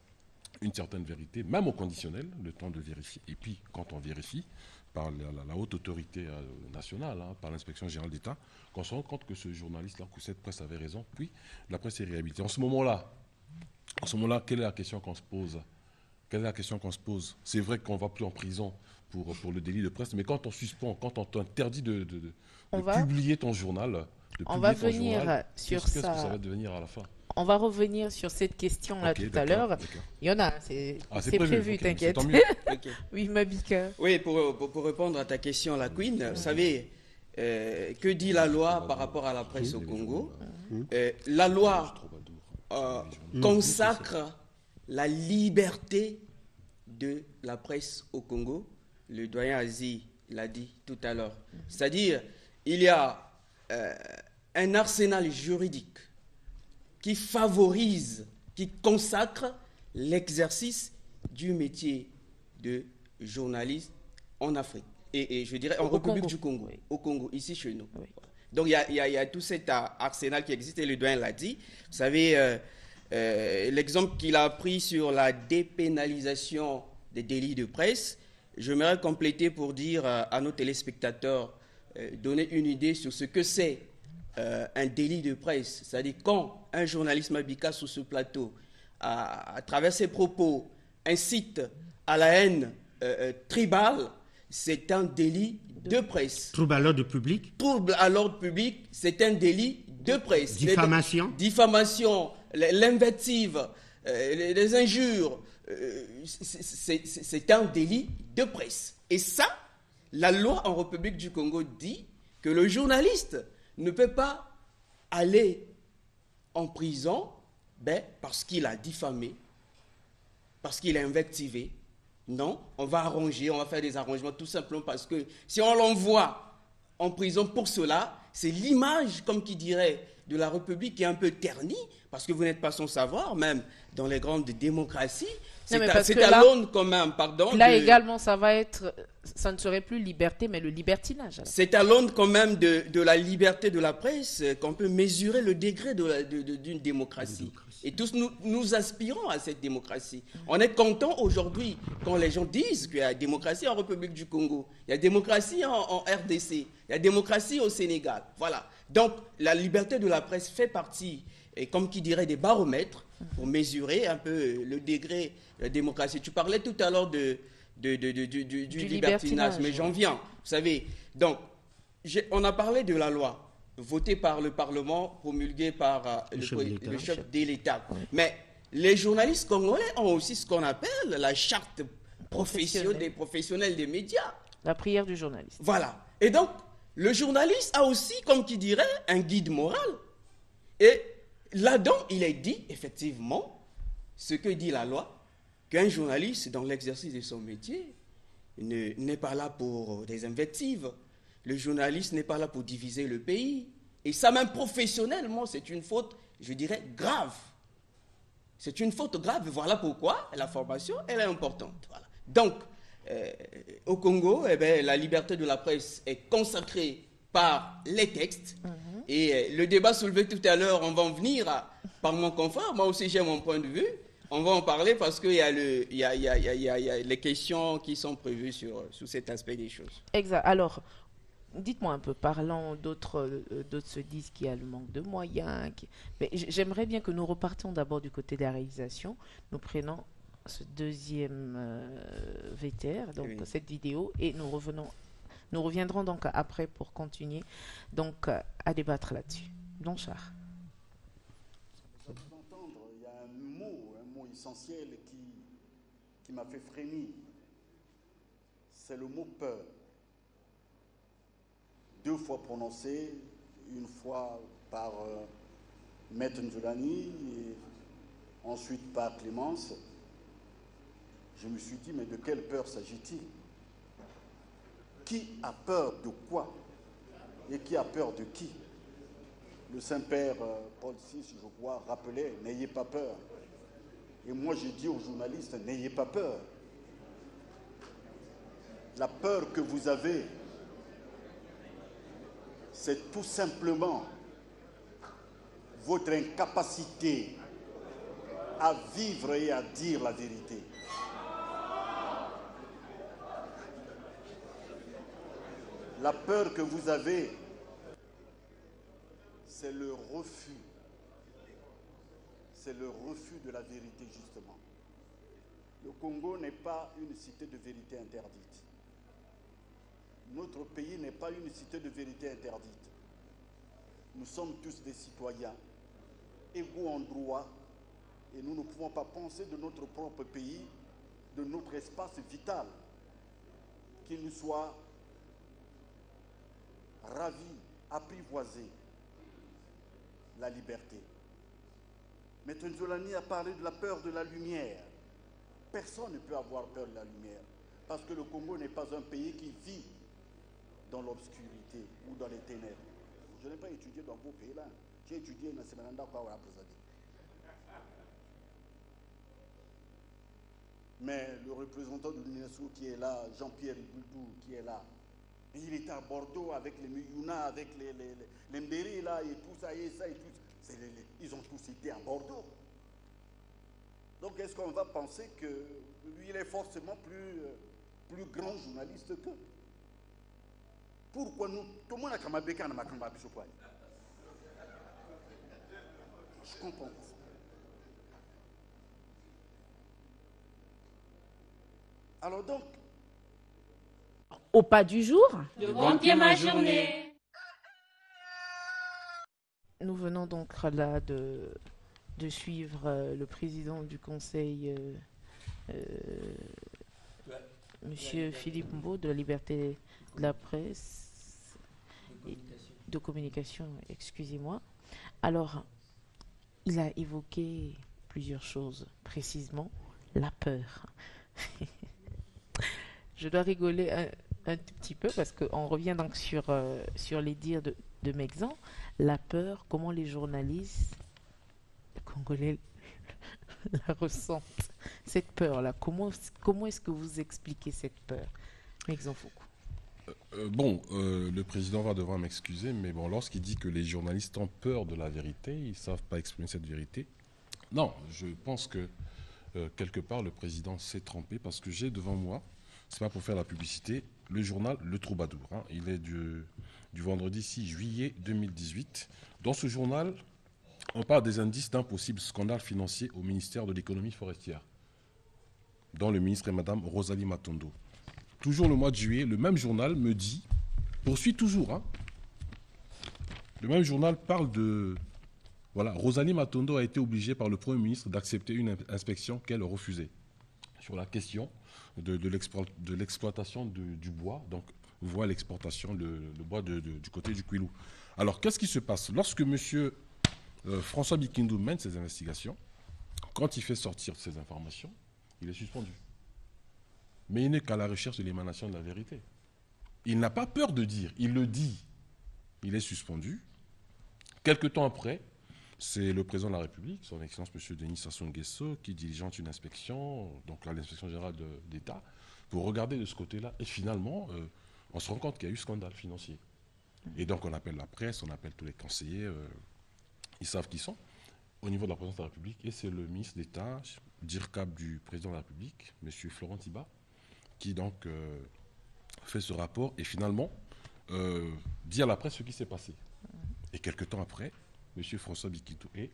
une certaine vérité, même au conditionnel, le temps de vérifier. Et puis, quand on vérifie, par la haute autorité nationale, hein, par l'inspection générale d'État, qu'on se rend compte que ce journaliste-là, que cette presse avait raison, puis la presse est réhabilitée. En ce moment-là, quelle est la question qu'on se pose? C'est vrai qu'on ne va plus en prison pour le délit de presse, mais quand on suspend, quand on t'interdit de publier ton journal, qu'est-ce que ça va devenir à la fin? On va revenir sur cette question-là tout à l'heure. Il y en a, c'est prévu, t'inquiète. Okay. Oui, Mabika. Oui, pour répondre à ta question, la Queen, vous savez, que dit la loi par rapport à la presse au Congo? La loi consacre la liberté de la presse au Congo. Le doyen Aziz l'a dit tout à l'heure. C'est-à-dire, il y a un arsenal juridique qui favorise, qui consacre l'exercice du métier de journaliste en Afrique. Et je dirais en République du Congo, oui. Au Congo, ici chez nous. Oui. Donc il y a tout cet arsenal qui existe, et le doyen l'a dit. Vous savez, l'exemple qu'il a pris sur la dépénalisation des délits de presse, j'aimerais compléter pour dire à nos téléspectateurs, donner une idée sur ce que c'est un délit de presse. C'est-à-dire quand un journaliste Mabika sur ce plateau, à travers ses propos, incite à la haine tribale, c'est un délit de presse. Trouble à l'ordre public. Trouble à l'ordre public, c'est un délit de presse. Diffamation. Diffamation, l'invective, les injures, c'est un délit de presse. Et ça, la loi en République du Congo dit que le journaliste ne peut pas aller en prison parce qu'il a diffamé, parce qu'il a invectivé. Non, on va faire des arrangements tout simplement parce que si on l'envoie en prison pour cela. C'est l'image, comme qui dirait, de la République qui est un peu ternie, parce que vous n'êtes pas sans savoir, même dans les grandes démocraties, c'est à l'aune quand même, pardon. Là également, ça ne serait plus liberté, mais le libertinage. C'est à l'aune quand même de la liberté de la presse qu'on peut mesurer le degré d'une démocratie. Et tous nous aspirons à cette démocratie. On est content aujourd'hui quand les gens disent qu'il y a démocratie en République du Congo, il y a démocratie en RDC, il y a démocratie au Sénégal. Voilà. Donc la liberté de la presse fait partie, et comme qui dirait, des baromètres pour mesurer un peu le degré de la démocratie. Tu parlais tout à l'heure du libertinage, mais j'en viens. Vous savez, donc on a parlé de la loi votée par le Parlement, promulguée par le chef de l'État. Mais les journalistes congolais ont aussi ce qu'on appelle la charte des professionnels des médias. La prière du journaliste. Voilà. Et donc, le journaliste a aussi, comme qui dirait, un guide moral. Et là-dedans, il est dit, effectivement, ce que dit la loi, qu'un journaliste, dans l'exercice de son métier, n'est pas là pour des invectives. Le journaliste n'est pas là pour diviser le pays. Et ça, même professionnellement, c'est une faute, je dirais, grave. C'est une faute grave. Voilà pourquoi la formation, elle est importante. Voilà. Donc, au Congo, la liberté de la presse est consacrée par les textes. Et le débat soulevé tout à l'heure, on va en venir par mon confrère. Moi aussi, j'ai mon point de vue. On va en parler parce qu'il y a les questions qui sont prévues sur cet aspect des choses. Exact. Alors, dites-moi un peu, parlant d'autres se disent qu'il y a le manque de moyens. Mais j'aimerais bien que nous repartions d'abord du côté de la réalisation. Nous prenons ce deuxième VTR, donc cette vidéo, et nous reviendrons donc après pour continuer donc à débattre là-dessus. Blanchard. Il y a un mot essentiel qui m'a fait frémir. C'est le mot peur. 2 fois prononcé, une fois par Maître Nzolani et ensuite par Clémence. Je me suis dit, mais de quelle peur s'agit-il? Qui a peur de quoi? Et qui a peur de qui? Le Saint-Père Paul VI, je crois, rappelait, n'ayez pas peur. Et moi, j'ai dit aux journalistes, n'ayez pas peur. La peur que vous avez, c'est tout simplement votre incapacité à vivre et à dire la vérité. La peur que vous avez, c'est le refus. C'est le refus de la vérité, justement. Le Congo n'est pas une cité de vérité interdite. Notre pays n'est pas une cité de vérité interdite. Nous sommes tous des citoyens, égaux en droit, et nous ne pouvons pas penser de notre propre pays, de notre espace vital, qu'il nous soit ravi, apprivoisé, la liberté. Maître Nzolani a parlé de la peur de la lumière. Personne ne peut avoir peur de la lumière, parce que le Congo n'est pas un pays qui vit dans l'obscurité ou dans les ténèbres. Je n'ai pas étudié dans vos pays-là. J'ai étudié dans Semenanda Kawara Prezadi. Mais le représentant de l'UNESCO qui est là, Jean-Pierre Iboudou qui est là, il était à Bordeaux avec les Muyuna, avec les Mbéri là et tout ça et ça et tout. Ils ont tous été à Bordeaux. Donc est-ce qu'on va penser que lui il est forcément plus grand journaliste qu'eux? Pourquoi nous, tout le monde a kamabeka na makamba bisopwa? Je comprends pas. Alors donc, au pas du jour, Le bon Dieu ma journée. nous venons donc là de suivre le président du conseil, Monsieur Philippe Mbo, de la liberté de la presse, de communication, excusez-moi. Alors, il a évoqué plusieurs choses, précisément la peur. Je dois rigoler un tout petit peu, parce qu'on revient donc sur les dires de Mexan. La peur, comment les journalistes congolais la ressentent. Cette peur-là, comment est-ce que vous expliquez cette peur, Mexan Foucault? Le président va devoir m'excuser, mais bon, lorsqu'il dit que les journalistes ont peur de la vérité, ils ne savent pas exprimer cette vérité. Non, je pense que quelque part, le président s'est trompé parce que j'ai devant moi, c'est pas pour faire la publicité, le journal Le Troubadour. Hein. Il est du vendredi 6 juillet 2018. Dans ce journal, on parle des indices d'un possible scandale financier au ministère de l'économie forestière, dont le ministre est Madame Rosalie Matondo. Toujours le mois de juillet, le même journal me dit, poursuit toujours, hein, le même journal parle de... Voilà, Rosalie Matondo a été obligée par le Premier ministre d'accepter une inspection qu'elle refusait sur la question de l'exploitation du bois, donc voie l'exportation, le bois du côté du Kwilu. Alors, qu'est-ce qui se passe? Lorsque M. François Bikindu mène ses investigations, quand il fait sortir ces informations, il est suspendu. Mais il n'est qu'à la recherche de l'émanation de la vérité. Il n'a pas peur de dire, il le dit. Il est suspendu. Quelque temps après, c'est le président de la République, son Excellence M. Denis Sassou Nguesso, qui diligente une inspection, donc l'inspection générale d'État, pour regarder de ce côté-là. Et finalement, on se rend compte qu'il y a eu scandale financier. Et donc on appelle la presse, on appelle tous les conseillers, ils savent qui sont, au niveau de la présidence de la République, et c'est le ministre d'État, DIRCAP du président de la République, M. Florent Tiba, qui donc fait ce rapport et finalement dit à la presse ce qui s'est passé. Et quelques temps après, M. François Bikindu est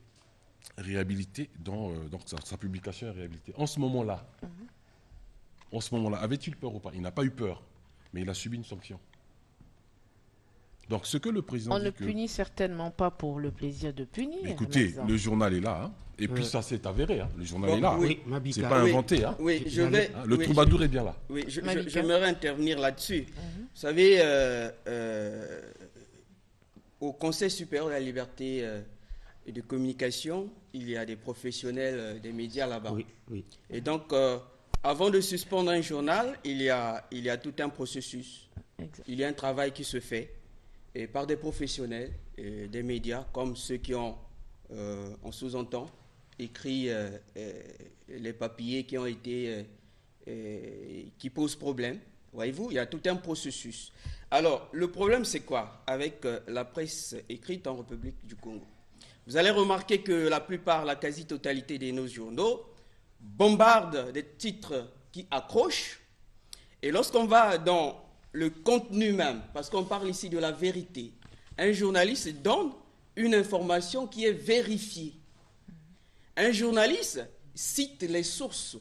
réhabilité, donc sa publication est réhabilitée. En ce moment-là, avait-il peur ou pas? Il n'a pas eu peur, mais il a subi une sanction. Donc ce que le président dit... On ne punit certainement pas pour le plaisir de punir. Écoutez, le journal est là, hein, et puis ça s'est avéré, hein, le journal est là, oui, hein, c'est pas inventé. Hein. Oui, je vais... Le troubadour est bien là. Oui, j'aimerais intervenir là-dessus. Vous savez, au Conseil supérieur de la liberté et de communication, il y a des professionnels des médias là-bas. Oui, oui. Et donc, avant de suspendre un journal, il y a tout un processus. Exact. Il y a un travail qui se fait et par des professionnels des médias, comme ceux qui ont, on sous-entend, écrit les papiers qui ont été, qui posent problème. Voyez-vous, il y a tout un processus. Alors, le problème, c'est quoi avec la presse écrite en République du Congo? Vous allez remarquer que la plupart, la quasi-totalité de nos journaux bombardent des titres qui accrochent. Et lorsqu'on va dans le contenu même, parce qu'on parle ici de la vérité, un journaliste donne une information qui est vérifiée. Un journaliste cite les sources.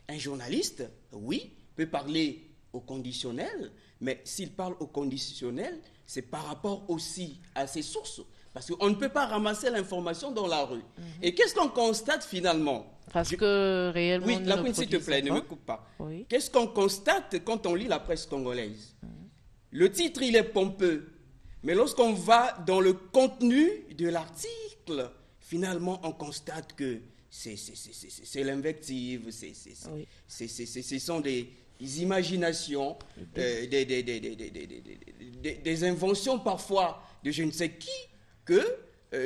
Un journaliste, oui, peut parler au conditionnel, mais s'il parle au conditionnel, c'est par rapport aussi à ses sources. Parce qu'on ne peut pas ramasser l'information dans la rue. Et qu'est-ce qu'on constate finalement? Parce que réellement... Oui, la Queen, s'il te plaît, ne me coupe pas. Oui. Qu'est-ce qu'on constate quand on lit la presse congolaise? Le titre, il est pompeux. Mais lorsqu'on va dans le contenu de l'article, finalement, on constate que c'est l'invective, ce sont des imaginations, des inventions parfois de je ne sais qui, que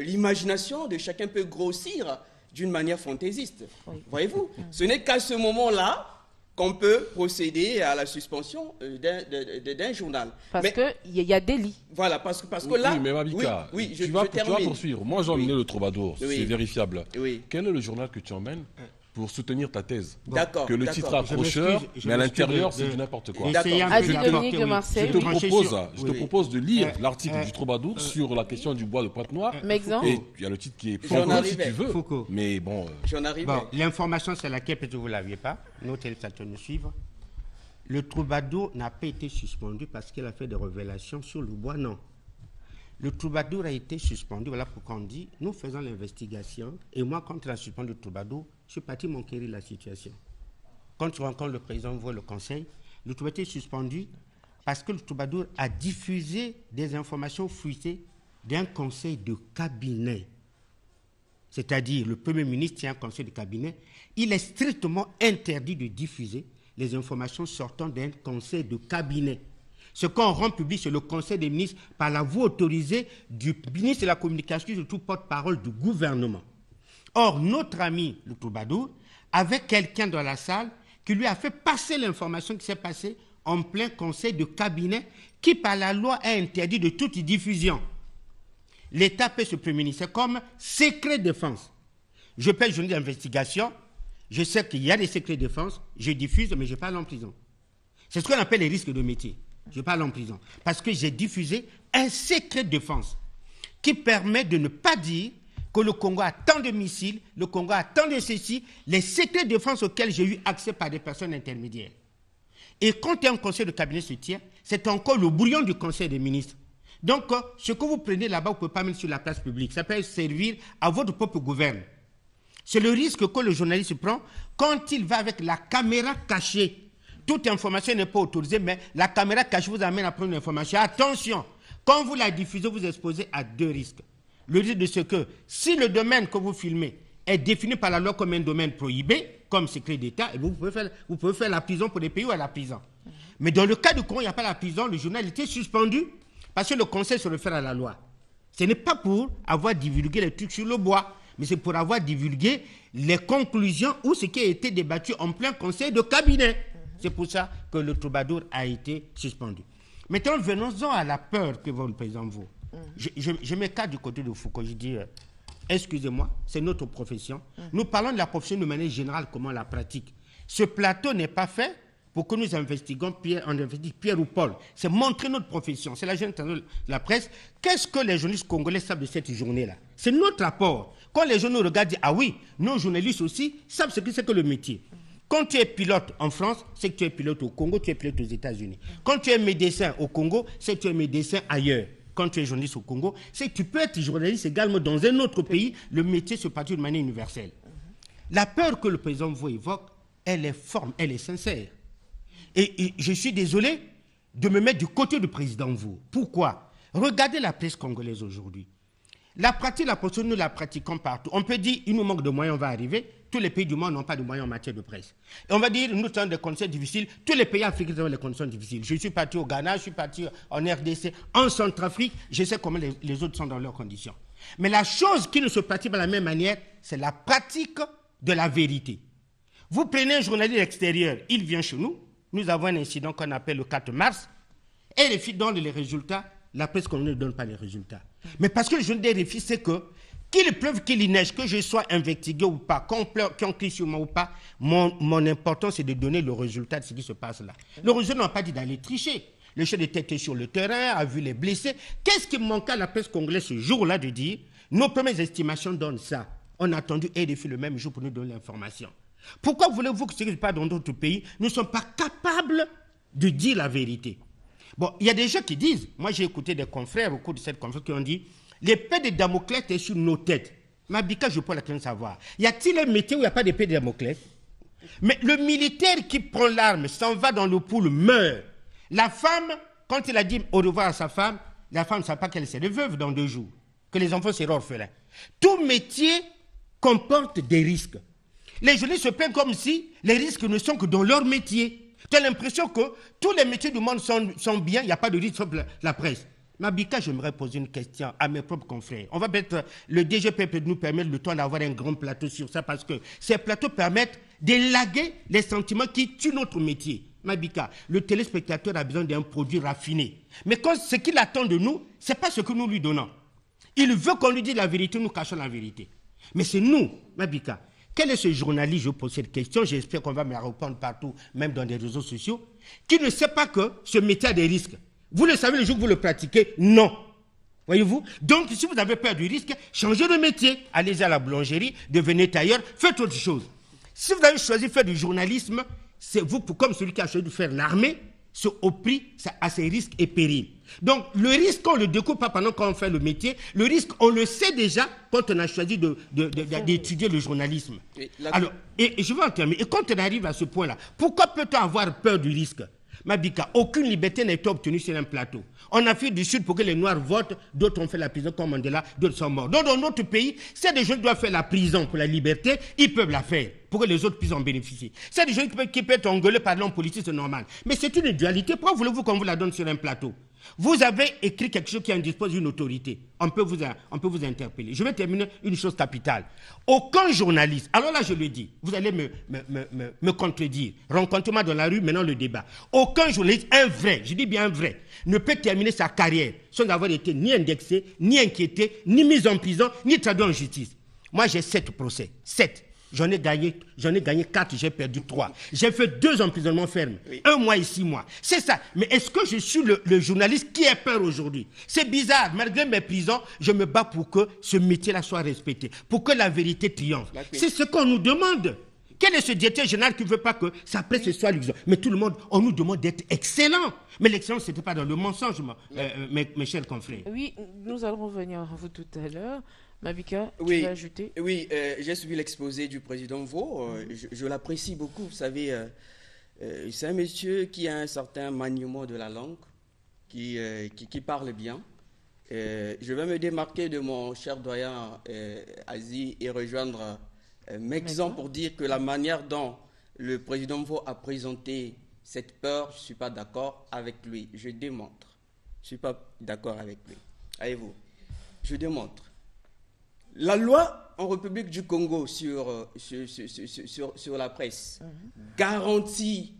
l'imagination de chacun peut grossir d'une manière fantaisiste. Oui. Voyez-vous, ce n'est qu'à ce moment-là qu'on peut procéder à la suspension d'un journal. Parce qu'il y a délit. Voilà, parce que là... Oui, mais Mabika, tu vas poursuivre. Moi, j'ai emmené le Troubadour, c'est vérifiable. Oui. Quel est le journal que tu emmènes pour soutenir ta thèse? D'accord. Que le titre accrocheur, mais à l'intérieur, c'est du n'importe quoi. Je te propose de lire l'article du Troubadour sur la question du bois de Pointe-Noire. Et il y a le titre qui est Foucault, si tu veux. Foucault. Mais bon... L'information, c'est laquelle peut-être vous ne l'aviez pas. Nos téléspectateurs nous suivent. Le Troubadour n'a pas été suspendu parce qu'il a fait des révélations sur le bois, non. Le Troubadour a été suspendu, voilà pourquoi on dit, nous faisons l'investigation, et moi, quand il a suspendu le Troubadour, je suis parti m'enquérir la situation. Quand tu rencontres le président, voit le conseil, le Troubadour est suspendu parce que le Troubadour a diffusé des informations fuitées d'un conseil de cabinet. C'est-à-dire, le Premier ministre tient un conseil de cabinet, il est strictement interdit de diffuser les informations sortant d'un conseil de cabinet. Ce qu'on rend public, c'est le conseil des ministres par la voix autorisée du ministre de la Communication, surtout porte-parole du gouvernement. Or, notre ami, le troubadour, avait quelqu'un dans la salle qui lui a fait passer l'information qui s'est passée en plein conseil de cabinet qui, par la loi, est interdit de toute diffusion. L'État peut se prémunir. C'est comme secret défense. Je paie une journée d'investigation, je sais qu'il y a des secrets défense, je diffuse, mais je parle en prison. C'est ce qu'on appelle les risques de métier. Je parle en prison. Parce que j'ai diffusé un secret défense qui permet de ne pas dire que le Congo a tant de missiles, le Congo a tant de ceci, les secrets de défense auxquels j'ai eu accès par des personnes intermédiaires. Et quand un conseil de cabinet se tient, c'est encore le bouillon du conseil des ministres. Donc, ce que vous prenez là-bas, vous ne pouvez pas mettre sur la place publique. Ça peut servir à votre propre gouvernement. C'est le risque que le journaliste prend quand il va avec la caméra cachée. Toute information n'est pas autorisée, mais la caméra cachée vous amène à prendre une information. Attention, quand vous la diffusez, vous exposez à deux risques. Le risque de ce que, si le domaine que vous filmez est défini par la loi comme un domaine prohibé, comme secret d'État, et vous pouvez faire la prison pour des pays où il y a la prison. Mais dans le cas du Congo, il n'y a pas la prison, le journal était suspendu parce que le conseil se réfère à la loi. Ce n'est pas pour avoir divulgué les trucs sur le bois, mais c'est pour avoir divulgué les conclusions ou ce qui a été débattu en plein conseil de cabinet. C'est pour ça que le troubadour a été suspendu. Maintenant, venons-en à la peur que vous représentez, vous. Je m'écarte du côté de Foucault. Je dis, excusez-moi, c'est notre profession. Nous parlons de la profession de manière générale, comment on la pratique. Ce plateau n'est pas fait pour que nous investiguions Pierre ou Paul. C'est montrer notre profession. C'est la jeune de la presse. Qu'est-ce que les journalistes congolais savent de cette journée-là? C'est notre apport. Quand les gens nous regardent, disent, ah oui, nos journalistes aussi savent ce que c'est que le métier. Quand tu es pilote en France, c'est que tu es pilote au Congo, tu es pilote aux États-Unis. Quand tu es médecin au Congo, c'est que tu es médecin ailleurs. Quand tu es journaliste au Congo, c'est que tu peux être journaliste également dans un autre pays. Le métier se pratique de manière universelle. La peur que le président vous évoque, elle est forme, elle est sincère. Et je suis désolé de me mettre du côté du président vous. Pourquoi? Regardez la presse congolaise aujourd'hui. La pratique, la posture, nous la pratiquons partout. On peut dire, il nous manque de moyens, on va arriver. Tous les pays du monde n'ont pas de moyens en matière de presse. Et on va dire, nous avons des conditions difficiles. Tous les pays africains ont des conditions difficiles. Je suis parti au Ghana, je suis parti en RDC, en Centrafrique. Je sais comment les autres sont dans leurs conditions. Mais la chose qui ne se pratique pas de la même manière, c'est la pratique de la vérité. Vous prenez un journaliste extérieur, il vient chez nous. Nous avons un incident qu'on appelle le 4 mars. Et les filles donnent les résultats. La presse qu'on ne donne pas les résultats. Mais parce que le journal des réfis, c'est que qu'il pleuve, qu'il neige, que je sois investigué ou pas, qu'on crie sur moi ou pas, mon importance, c'est de donner le résultat de ce qui se passe là. Le résultat n'a pas dit d'aller tricher. Le chef était sur le terrain, a vu les blessés. Qu'est-ce qui manquait à la presse congolaise ce jour-là de dire, nos premières estimations donnent ça. On a attendu RFI le même jour pour nous donner l'information. Pourquoi voulez-vous que ce qui se passe dans d'autres pays, nous ne sommes pas capables de dire la vérité? Bon, il y a des gens qui disent, moi j'ai écouté des confrères au cours de cette conférence qui ont dit, l'épée de Damoclès est sur nos têtes. Mabika, je peux la craindre savoir. Y a-t-il un métier où il n'y a pas d'épée de Damoclès? Mais le militaire qui prend l'arme, s'en va dans le pool, meurt. La femme, quand il a dit au revoir à sa femme, la femme ne sait pas qu'elle serait veuve dans 2 jours, que les enfants seraient orphelins. Tout métier comporte des risques. Les journalistes se plaignent comme si les risques ne sont que dans leur métier. Tu as l'impression que tous les métiers du monde sont bien, il n'y a pas de risque sur la presse. Mabika, j'aimerais poser une question à mes propres confrères. On va mettre, le DGP peut nous permettre le temps d'avoir un grand plateau sur ça parce que ces plateaux permettent d'élaguer les sentiments qui tuent notre métier. Mabika, le téléspectateur a besoin d'un produit raffiné. Mais quand ce qu'il attend de nous, ce n'est pas ce que nous lui donnons. Il veut qu'on lui dise la vérité, nous cachons la vérité. Mais c'est nous, Mabika. Quel est ce journaliste, je pose cette question, j'espère qu'on va me la répondre partout, même dans des réseaux sociaux, qui ne sait pas que ce métier a des risques. Vous le savez le jour que vous le pratiquez? Non. Voyez-vous? Donc, si vous avez peur du risque, changez de métier. Allez à la boulangerie, devenez tailleur, faites autre chose. Si vous avez choisi de faire du journalisme, c'est vous, comme celui qui a choisi de faire l'armée, c'est au prix, à ses risques et périls. Donc, le risque, on ne le découvre pas pendant qu'on fait le métier. Le risque, on le sait déjà quand on a choisi d'étudier le journalisme. Alors, et je vais en terminer. Et quand on arrive à ce point-là, pourquoi peut-on avoir peur du risque? Mabika, aucune liberté n'a été obtenue sur un plateau. En Afrique du Sud, pour que les Noirs votent, d'autres ont fait la prison comme Mandela, d'autres sont morts. Donc dans notre pays, si des gens doivent faire la prison pour la liberté, ils peuvent la faire pour que les autres puissent en bénéficier. Si des gens qui peuvent être engueulés par l'homme politique, c'est normal. Mais c'est une dualité. Pourquoi voulez-vous qu'on vous la donne sur un plateau? Vous avez écrit quelque chose qui indispose d'une autorité. On peut vous interpeller. Je vais terminer une chose capitale. Aucun journaliste, alors là je le dis, vous allez me contredire. Rencontrez-moi dans la rue, maintenant le débat. Aucun journaliste, un vrai, je dis bien un vrai, ne peut terminer sa carrière sans avoir été ni indexé, ni inquiété, ni mis en prison, ni traduit en justice. Moi j'ai 7 procès. 7. J'en ai gagné 4, j'ai perdu 3. J'ai fait 2 emprisonnements fermes, 1 mois et 6 mois. C'est ça. Mais est-ce que je suis le journaliste qui a peur aujourd'hui? C'est bizarre. Malgré mes prisons, je me bats pour que ce métier-là soit respecté, pour que la vérité triomphe. C'est ce qu'on nous demande. Quel est ce directeur général qui ne veut pas que sa presse soit luxueuse? Mais tout le monde, on nous demande d'être excellent. Mais l'excellence, ce n'était pas dans le mensonge, mes chers confrères. Oui, nous allons revenir à vous tout à l'heure. Mabika, tu Oui, veux ajouter? oui, j'ai suivi l'exposé du président Vaux. Je l'apprécie beaucoup. Vous savez, c'est un monsieur qui a un certain maniement de la langue, qui parle bien. Je vais me démarquer de mon cher doyen Aziz et rejoindre Mexan pour dire que la manière dont le président Vaux a présenté cette peur, je ne suis pas d'accord avec lui. Je démontre. Je ne suis pas d'accord avec lui. Allez-vous. Je démontre. La loi en République du Congo sur la presse garantit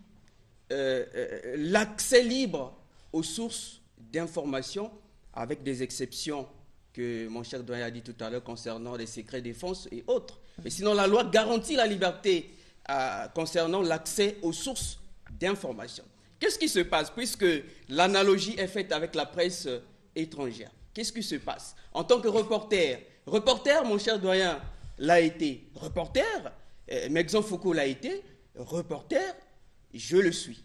l'accès libre aux sources d'information avec des exceptions que mon cher doyen a dit tout à l'heure concernant les secrets défense et autres. Mais sinon, la loi garantit la liberté concernant l'accès aux sources d'information. Qu'est-ce qui se passe puisque l'analogie est faite avec la presse étrangère? Qu'est-ce qui se passe? En tant que reporter, mon cher doyen, l'a été. Reporter, Mexan Foucault l'a été. Reporter, je le suis.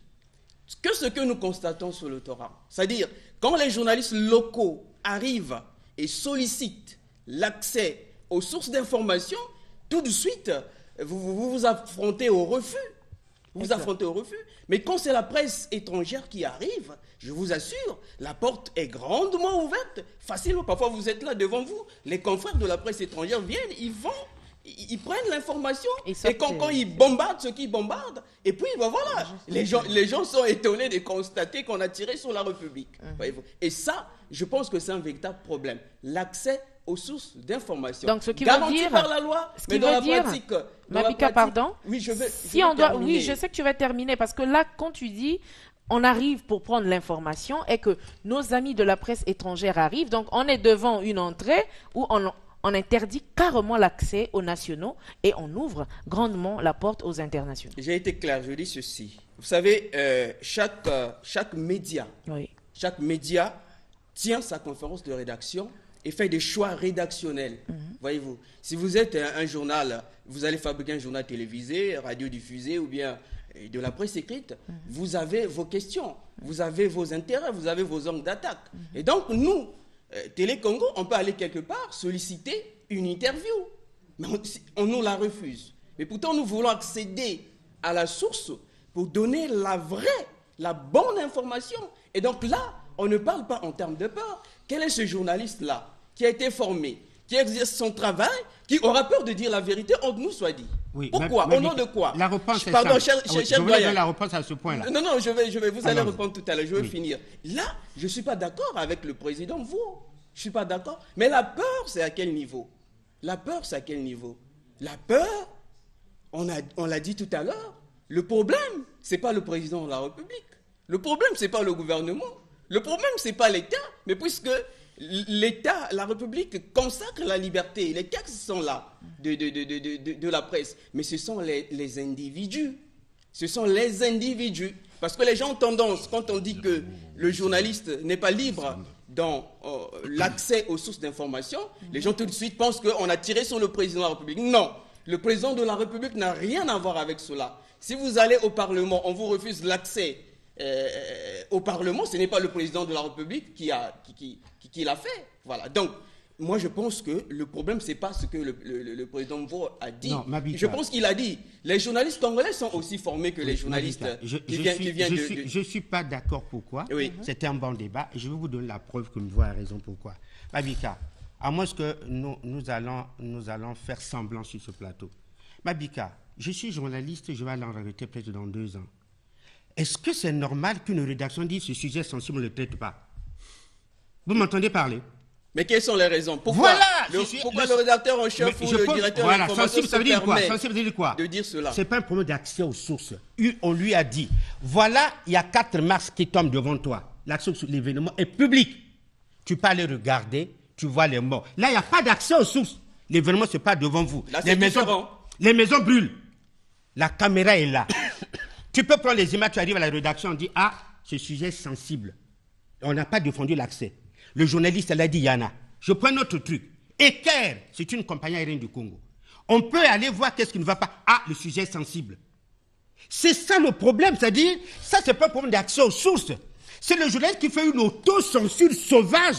Ce que nous constatons sur le terrain, c'est-à-dire quand les journalistes locaux arrivent et sollicitent l'accès aux sources d'information, tout de suite, vous affrontez au refus. Vous affrontez au refus. Mais quand c'est la presse étrangère qui arrive, je vous assure, la porte est grandement ouverte. Facilement, parfois vous êtes là devant vous. Les confrères de la presse étrangère viennent, ils prennent l'information. Et quand ils bombardent ceux qui bombardent, et puis ben voilà, les gens sont étonnés de constater qu'on a tiré sur la République. Et ça, je pense que c'est un véritable problème. L'accès aux sources d'information. Donc, ce qui veut dire par la loi, mais dans la pratique. Mabika, pardon. Oui, je sais que tu vas terminer parce que là, quand tu dis on arrive pour prendre l'information et que nos amis de la presse étrangère arrivent, donc on est devant une entrée où on interdit carrément l'accès aux nationaux et on ouvre grandement la porte aux internationaux. J'ai été clair, je dis ceci. Vous savez, chaque média tient sa conférence de rédaction et fait des choix rédactionnels. Voyez-vous, si vous êtes un journal, vous allez fabriquer un journal télévisé, radiodiffusé ou bien de la presse écrite, vous avez vos questions, vous avez vos intérêts, vous avez vos angles d'attaque. Et donc, nous, Télé Congo, on peut aller quelque part solliciter une interview. Mais on nous la refuse. Mais pourtant, nous voulons accéder à la source pour donner la bonne information. Et donc là, on ne parle pas en termes de peur. Quel est ce journaliste-là qui a été formé, qui exerce son travail, qui aura peur de dire la vérité entre nous soit dit? Oui, pourquoi? Au nom de quoi? La réponse est Pardon, simple. Je voulais donner la réponse à ce point-là. Non, je vais vous allez répondre tout à l'heure, je vais finir. Là, je ne suis pas d'accord avec le président Vaux. Je ne suis pas d'accord. Mais la peur, c'est à quel niveau? La peur, c'est à quel niveau? La peur, on l'a dit tout à l'heure, le problème, ce n'est pas le président de la République. Le problème, ce n'est pas le gouvernement. Le problème, ce n'est pas l'État. Mais puisque l'État, la République consacre la liberté, les textes sont là de la presse. Mais ce sont les individus. Ce sont les individus. Parce que les gens ont tendance, quand on dit que le journaliste n'est pas libre dans l'accès aux sources d'information, les gens tout de suite pensent qu'on a tiré sur le président de la République. Non, le président de la République n'a rien à voir avec cela. Si vous allez au Parlement, on vous refuse l'accès au Parlement, ce n'est pas le président de la République qui l'a fait. Voilà. Donc, moi, je pense que le problème, c'est pas ce que le président Mvo a dit. Non, Mabika. Je pense qu'il a dit, les journalistes congolais sont aussi formés que les journalistes qui viennent de... Je ne suis pas d'accord pourquoi. Oui. C'était un bon débat. Et je vais vous donner la preuve que Mvo a raison pourquoi. Mabika, à moins que nous allons faire semblant sur ce plateau. Mabika, je suis journaliste, je vais aller en retraite peut-être dans 2 ans. Est-ce que c'est normal qu'une rédaction dise ce sujet sensible ne le traite pas? Vous m'entendez parler? Mais quelles sont les raisons? Pourquoi, pourquoi le rédacteur en chef ou le directeur de l'information sensible, ça veut dire quoi? Sensible, ça veut dire quoi? De dire cela. Ce n'est pas un problème d'accès aux sources. On lui a dit, voilà, il y a 4 mars qui tombent devant toi. L'accès sur l'événement est public. Tu peux aller regarder, tu vois les morts. Là, il n'y a pas d'accès aux sources. L'événement, ce n'est pas devant vous. Là, les maisons brûlent. La caméra est là. Tu peux prendre les images, tu arrives à la rédaction, on dit, ah, ce sujet est sensible. On n'a pas défendu l'accès. Le journaliste, elle a dit, Yana, je prends notre truc. Eker, c'est une compagnie aérienne du Congo. On peut aller voir qu'est-ce qui ne va pas. Ah, le sujet est sensible. C'est ça le problème, c'est-à-dire, ça, c'est pas un problème d'accès aux sources. C'est le journaliste qui fait une auto-censure sauvage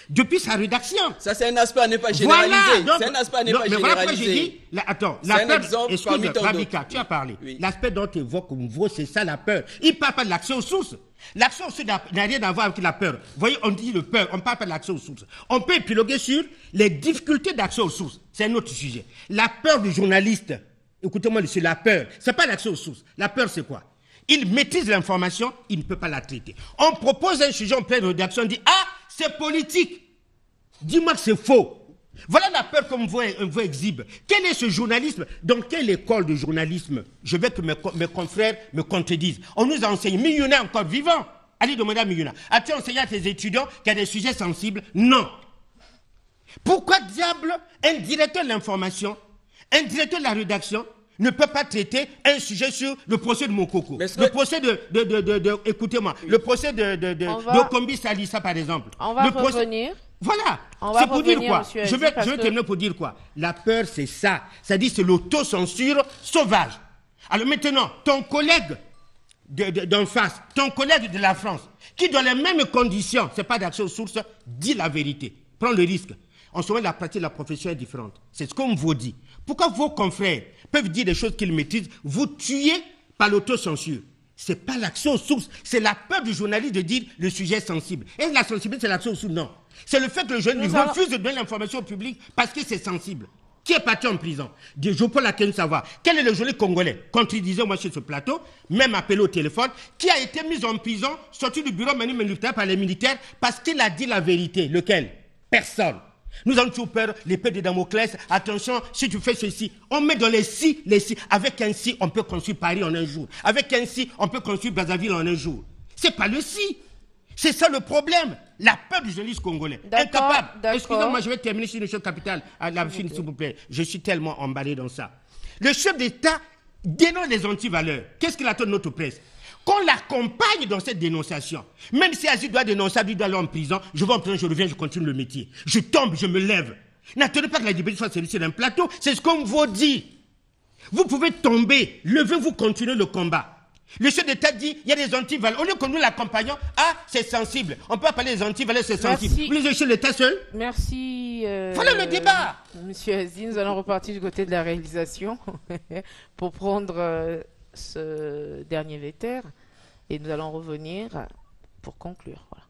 depuis sa rédaction. Ça, c'est un aspect à ne pas généraliser. C'est un aspect à ne pas généraliser. Voilà pourquoi j'ai dit, attends, la peur, excuse-moi, Mabika, tu as parlé. Oui. L'aspect dont tu évoques Mvo, c'est ça la peur. Il ne parle pas de l'accès aux sources. L'accès aux sources n'a rien à voir avec la peur. Vous voyez, on dit le peur, on ne parle pas de l'accès aux sources. On peut épiloguer sur les difficultés d'accès aux sources. C'est un autre sujet. La peur du journaliste, écoutez-moi, c'est la peur. Ce n'est pas l'accès aux sources. La peur, c'est quoi? Il maîtrise l'information, il ne peut pas la traiter. On propose un sujet en pleine rédaction, on dit, ah, c'est politique. Dis-moi que c'est faux. Voilà la peur qu'on vous exhibe. Quel est ce journalisme? Dans quelle école de journalisme? Je veux que mes confrères me contredisent. On nous a enseigné, millionnaire encore vivant. Allez demander à millionnaire. As-tu enseigné à tes étudiants qu'il y a des sujets sensibles? Non. Pourquoi diable un directeur de l'information, un directeur de la rédaction ne peut pas traiter un sujet sur le procès de Mokoko, le procès écoutez-moi, le procès de Kombi Salissa par exemple. On va revenir. Voilà, c'est pour dire quoi? Je vais terminer pour dire quoi? La peur, c'est ça. C'est-à-dire, c'est l'autocensure sauvage. Alors maintenant, ton collègue d'en face, ton collègue de la France, qui dans les mêmes conditions, c'est pas d'accès aux sources, dit la vérité. Prends le risque. En ce moment, la pratique de la profession est différente. C'est ce qu'on vous dit. Pourquoi vos confrères peuvent dire des choses qu'ils maîtrisent, vous tuez par l'autocensure? Ce n'est pas l'accès aux sources, c'est la peur du journaliste de dire le sujet est sensible. Et la sensibilité, c'est l'accès aux sources? Non. C'est le fait que le journaliste refuse de donner l'information au public parce que c'est sensible. Qui est parti en prison? Je peux laquelle savoir. Quel est le journaliste congolais, contredisez-moi sur ce plateau, même appelé au téléphone, qui a été mis en prison, sorti du bureau militaire par les militaires parce qu'il a dit la vérité? Lequel? Personne. Nous avons toujours peur, l'épée de Damoclès. Attention, si tu fais ceci, on met dans les si. Avec un si, on peut construire Paris en un jour. Avec un si, on peut construire Brazzaville en un jour. C'est pas le si. C'est ça le problème. La peur du journaliste congolais. Incapable. Excusez-moi, je vais terminer sur une chose capitale. À la fin, s'il vous plaît. Je suis tellement emballé dans ça. Le chef d'État dénonce les antivaleurs. Qu'est-ce qu'il attend de notre presse? Qu'on l'accompagne dans cette dénonciation. Même si Aziz doit dénoncer, il doit aller en prison, je vais en prison, je reviens, je continue le métier. Je tombe, je me lève. N'attendez pas que la liberté soit servie sur un plateau, c'est ce qu'on vous dit. Vous pouvez tomber, levez-vous, continuez le combat. Le chef d'État dit, il y a des antivaleurs. Au lieu que nous l'accompagnons, ah, c'est sensible. On peut parler des antivaleurs, c'est sensible. Vous les chef d'État seul? Merci. Voilà le débat. Monsieur Aziz, nous allons repartir du côté de la réalisation pour prendre ce dernier vétère et nous allons revenir pour conclure. Voilà.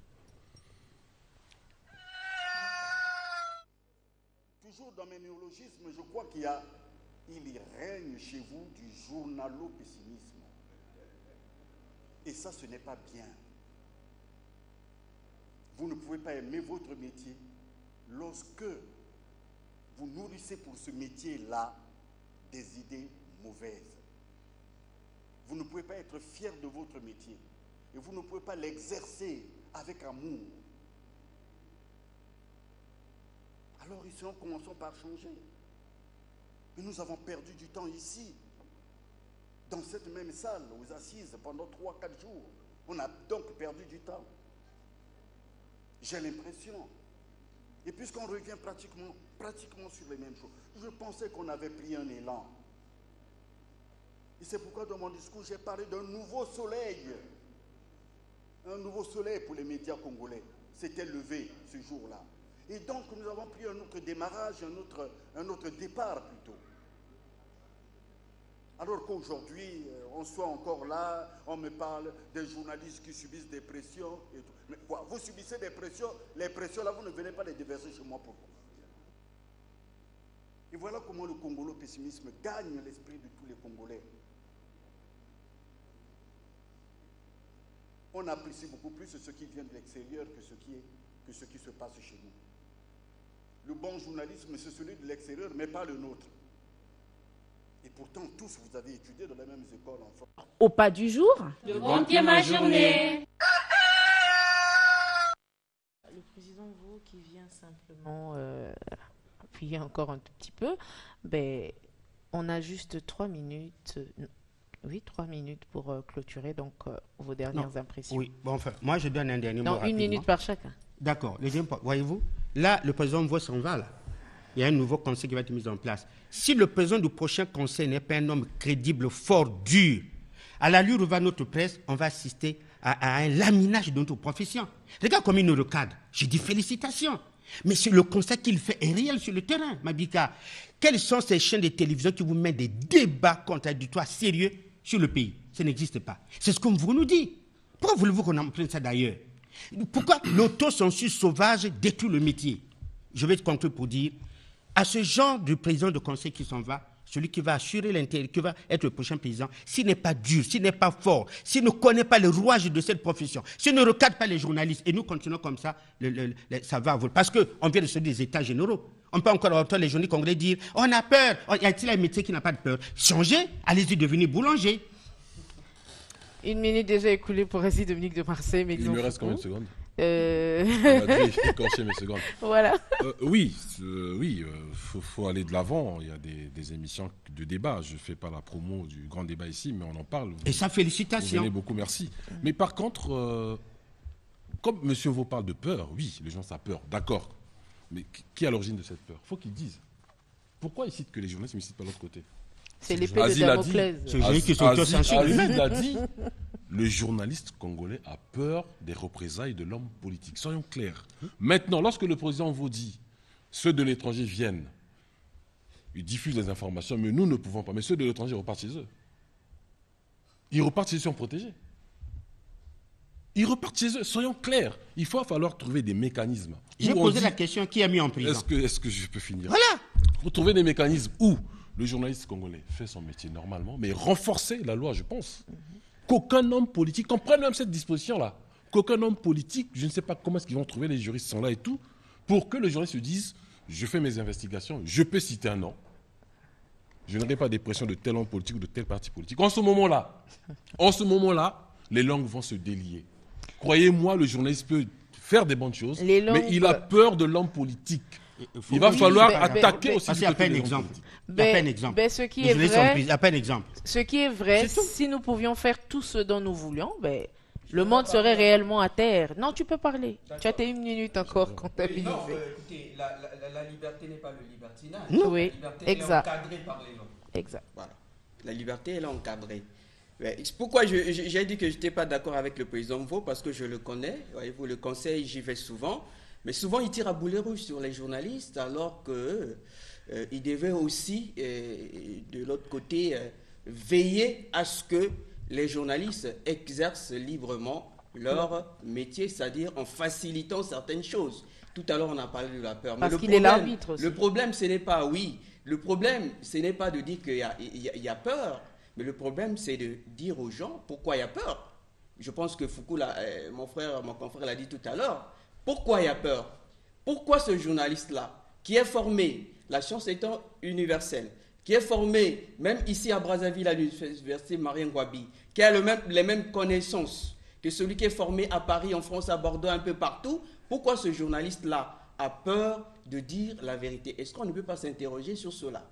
Toujours dans mes néologismes, je crois qu'il règne chez vous du journalo-pessimisme. Et ça, ce n'est pas bien. Vous ne pouvez pas aimer votre métier lorsque vous nourrissez pour ce métier-là des idées mauvaises. Vous ne pouvez pas être fier de votre métier et vous ne pouvez pas l'exercer avec amour. Alors ici, commençons par changer. Mais nous avons perdu du temps ici, dans cette même salle, aux assises, pendant 3-4 jours. On a donc perdu du temps. J'ai l'impression. Et puisqu'on revient pratiquement sur les mêmes choses, je pensais qu'on avait pris un élan. Et c'est pourquoi dans mon discours, j'ai parlé d'un nouveau soleil. Un nouveau soleil pour les médias congolais. C'était levé ce jour-là. Et donc, nous avons pris un autre démarrage, un autre départ plutôt. Alors qu'aujourd'hui, on soit encore là, on me parle des journalistes qui subissent des pressions et tout. Mais quoi, vous subissez des pressions, les pressions là, vous ne venez pas les déverser chez moi, pourquoi? Et voilà comment le congolo-pessimisme gagne l'esprit de tous les Congolais. On apprécie beaucoup plus ce qui vient de l'extérieur que ce qui se passe chez nous. Le bon journalisme, c'est celui de l'extérieur, mais pas le nôtre. Et pourtant, tous, vous avez étudié dans les mêmes écoles en France. Au pas du jour. Comptez ma journée. Le président Vaux qui vient simplement appuyer encore un tout petit peu, ben, on a juste 3 minutes. Oui, 3 minutes pour clôturer donc vos dernières impressions. Oui, bon, enfin, moi je donne un dernier mot. Non, rapidement. 1 minute par chacun. D'accord. Voyez-vous, là, le président Vaux s'en va, là. Il y a un nouveau conseil qui va être mis en place. Si le président du prochain conseil n'est pas un homme crédible, fort, dur, à l'allure où va notre presse, on va assister à un laminage de notre profession. Regarde comme il nous recadre. Je dis félicitations. Mais le constat qu'il fait est réel sur le terrain, Mabika. Quelles sont ces chaînes de télévision qui vous mettent des débats contradictoires sérieux sur le pays? Ça n'existe pas. C'est ce qu'on vous nous dit. Pourquoi voulez-vous qu'on en prenne ça d'ailleurs? Pourquoi l'autocensure sauvage détruit le métier? Je vais te conclure pour dire, à ce genre de président de conseil qui s'en va, celui qui va assurer l'intérêt, qui va être le prochain président, s'il n'est pas dur, s'il n'est pas fort, s'il ne connaît pas les rouages de cette profession, s'il ne recadre pas les journalistes, et nous continuons comme ça, ça va voler. Parce qu'on vient de se dire des états généraux. On peut encore entendre les journalistes congolais dire « on a peur ». Y a-t-il un métier qui n'a pas de peur? Changez, allez-y devenir boulanger. 1 minute déjà écoulée pour Récit Dominique de Marseille. Mais il me reste combien de secondes? On a dit écorcher mes secondes. Voilà. Oui, faut aller de l'avant. Il y a des émissions de débat. Je ne fais pas la promo du grand débat ici, mais on en parle. Et ça, félicitations. Vous venez beaucoup, merci. Mais par contre, comme M. Vaux parle de peur, oui, les gens ça peur, d'accord. Mais qui est à l'origine de cette peur? Il faut qu'ils disent. Pourquoi ils citent que les journalistes ne citent pas l'autre côté? C'est l'épée de Damoclès. Aziz a dit, le journaliste congolais a peur des représailles de l'homme politique. Soyons clairs. Maintenant, lorsque le président vous dit, ceux de l'étranger viennent, ils diffusent des informations, mais nous ne pouvons pas. Mais ceux de l'étranger repartent chez eux. Ils repartent chez eux, sont protégés. Ils repartent chez eux, soyons clairs. Il va falloir trouver des mécanismes. J'ai posé la question, qui a mis en prison? Est-ce que je peux finir? Voilà. Vous trouvez des mécanismes où le journaliste congolais fait son métier normalement, mais renforcer la loi, je pense. Qu'aucun homme politique, qu'on prenne même cette disposition-là, qu'aucun homme politique, je ne sais pas comment est-ce qu'ils vont trouver, les juristes sont là et tout, pour que le journaliste se dise, je fais mes investigations, je peux citer un nom, je n'aurai pas des pressions de tel homme politique ou de tel parti politique. En ce moment-là, les langues vont se délier. Croyez-moi, le journaliste peut faire des bonnes choses, mais il a peur de l'homme politique. Il va falloir attaquer aussi. Il n'y a pas un exemple. Ce qui est vrai, si nous pouvions faire tout ce dont nous voulions, le monde serait réellement à terre. Non, tu peux parler. Tu as tes 1 minute encore comptabilisée. Non, écoutez, la liberté n'est pas le libertinage. Non. Oui, la liberté exact. est encadrée par les lois. Exact. Voilà. La liberté, elle est encadrée. Pourquoi j'ai dit que je n'étais pas d'accord avec le président Vaux? Parce que je le connais. Voyez-vous, le conseil, j'y vais souvent. Mais souvent, il tire à boulet rouge sur les journalistes, alors qu'il devait aussi, de l'autre côté, veiller à ce que les journalistes exercent librement leur métier, c'est-à-dire en facilitant certaines choses. Tout à l'heure, on a parlé de la peur. Parce qu'il est l'arbitre aussi. Le problème, ce n'est pas, le problème, ce n'est pas de dire qu'il y a peur, mais le problème, c'est de dire aux gens pourquoi il y a peur. Je pense que Foucault, mon confrère l'a dit tout à l'heure. Pourquoi il y a peur? Pourquoi ce journaliste-là, qui est formé, la science étant universelle, qui est formé, même ici à Brazzaville, à l'université Marien Ngouabi, qui a les mêmes connaissances que celui qui est formé à Paris, en France, à Bordeaux, un peu partout, pourquoi ce journaliste-là a peur de dire la vérité? Est-ce qu'on ne peut pas s'interroger sur cela?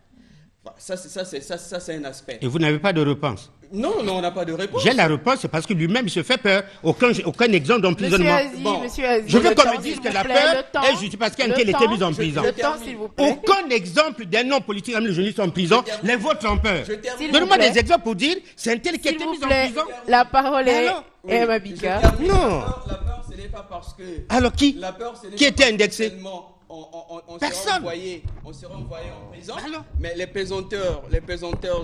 Ça, c'est un aspect. Et vous n'avez pas de réponse? Non, on n'a pas de réponse. J'ai la réponse, c'est parce que lui-même, il se fait peur. Aucun exemple d'emprisonnement. Monsieur Aziz, je veux qu'on me dise que la peur est juste parce qu'un tel était mis en prison. Aucun exemple d'un homme politique, même le journaliste en prison, les vôtres en peur. Donnez-moi des exemples pour dire c'est un tel qui était mis en prison. La parole est Mabika. Non. La peur, ce n'est pas parce que... Alors qui était indexé? on Personne. on sera envoyé en prison. Alors Mais les pesanteurs,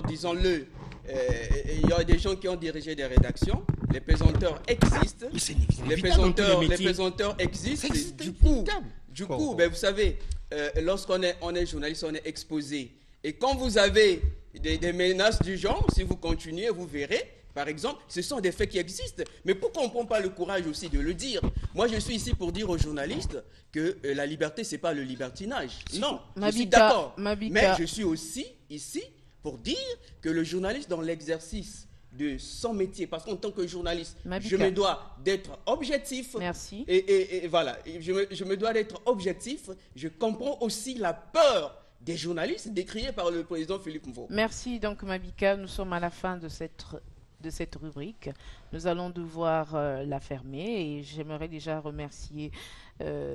disons-le, il y a des gens qui ont dirigé des rédactions. Les pesanteurs existent. Mais c'est Les évident dans tous les pesanteurs métiers. existent. Ça existe, Du coup, évidemment. ben, vous savez, lorsqu'on est journaliste, on est exposé. Et quand vous avez des menaces du genre, si vous continuez, vous verrez. Par exemple, ce sont des faits qui existent. Mais pourquoi on ne prend pas le courage aussi de le dire? Moi, je suis ici pour dire aux journalistes que la liberté, ce n'est pas le libertinage. Non, je suis d'accord. Mais je suis aussi ici pour dire que le journaliste, dans l'exercice de son métier, parce qu'en tant que journaliste, je me dois d'être objectif. Merci. Et voilà, je me dois d'être objectif. Je comprends aussi la peur des journalistes décriés par le président Philippe Mvo. Merci. Donc, Mabika, nous sommes à la fin de cette rubrique. Nous allons devoir la fermer et j'aimerais déjà remercier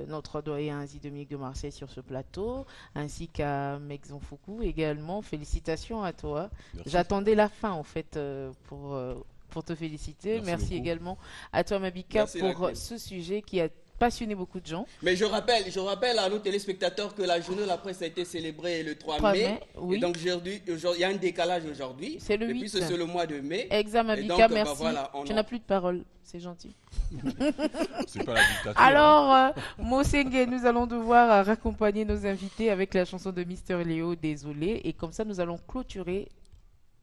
notre doyen Aziz Dominique de Marseille sur ce plateau, ainsi qu'à Mexon Foucault également. Félicitations à toi. J'attendais la fin en fait pour te féliciter. Merci également à toi Mabika pour ce sujet qui a passionné beaucoup de gens. Mais je rappelle à nos téléspectateurs que la journée de la presse a été célébrée le 3 mai. Oui. Et donc aujourd'hui, il y a un décalage aujourd'hui. C'est le 8. Depuis c'est le mois de mai. Exact, Mabika, merci. Voilà, tu n'as plus de parole. C'est gentil. C'est pas la dictature. Alors, Mosenge, nous allons devoir raccompagner nos invités avec la chanson de Mister Léo, Désolé. Et comme ça, nous allons clôturer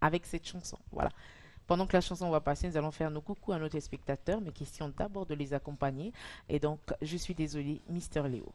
avec cette chanson. Voilà. Pendant que la chanson va passer, nous allons faire nos coucous à nos téléspectateurs, mais question d'abord de les accompagner. Et donc, je suis désolée, Mister Léo.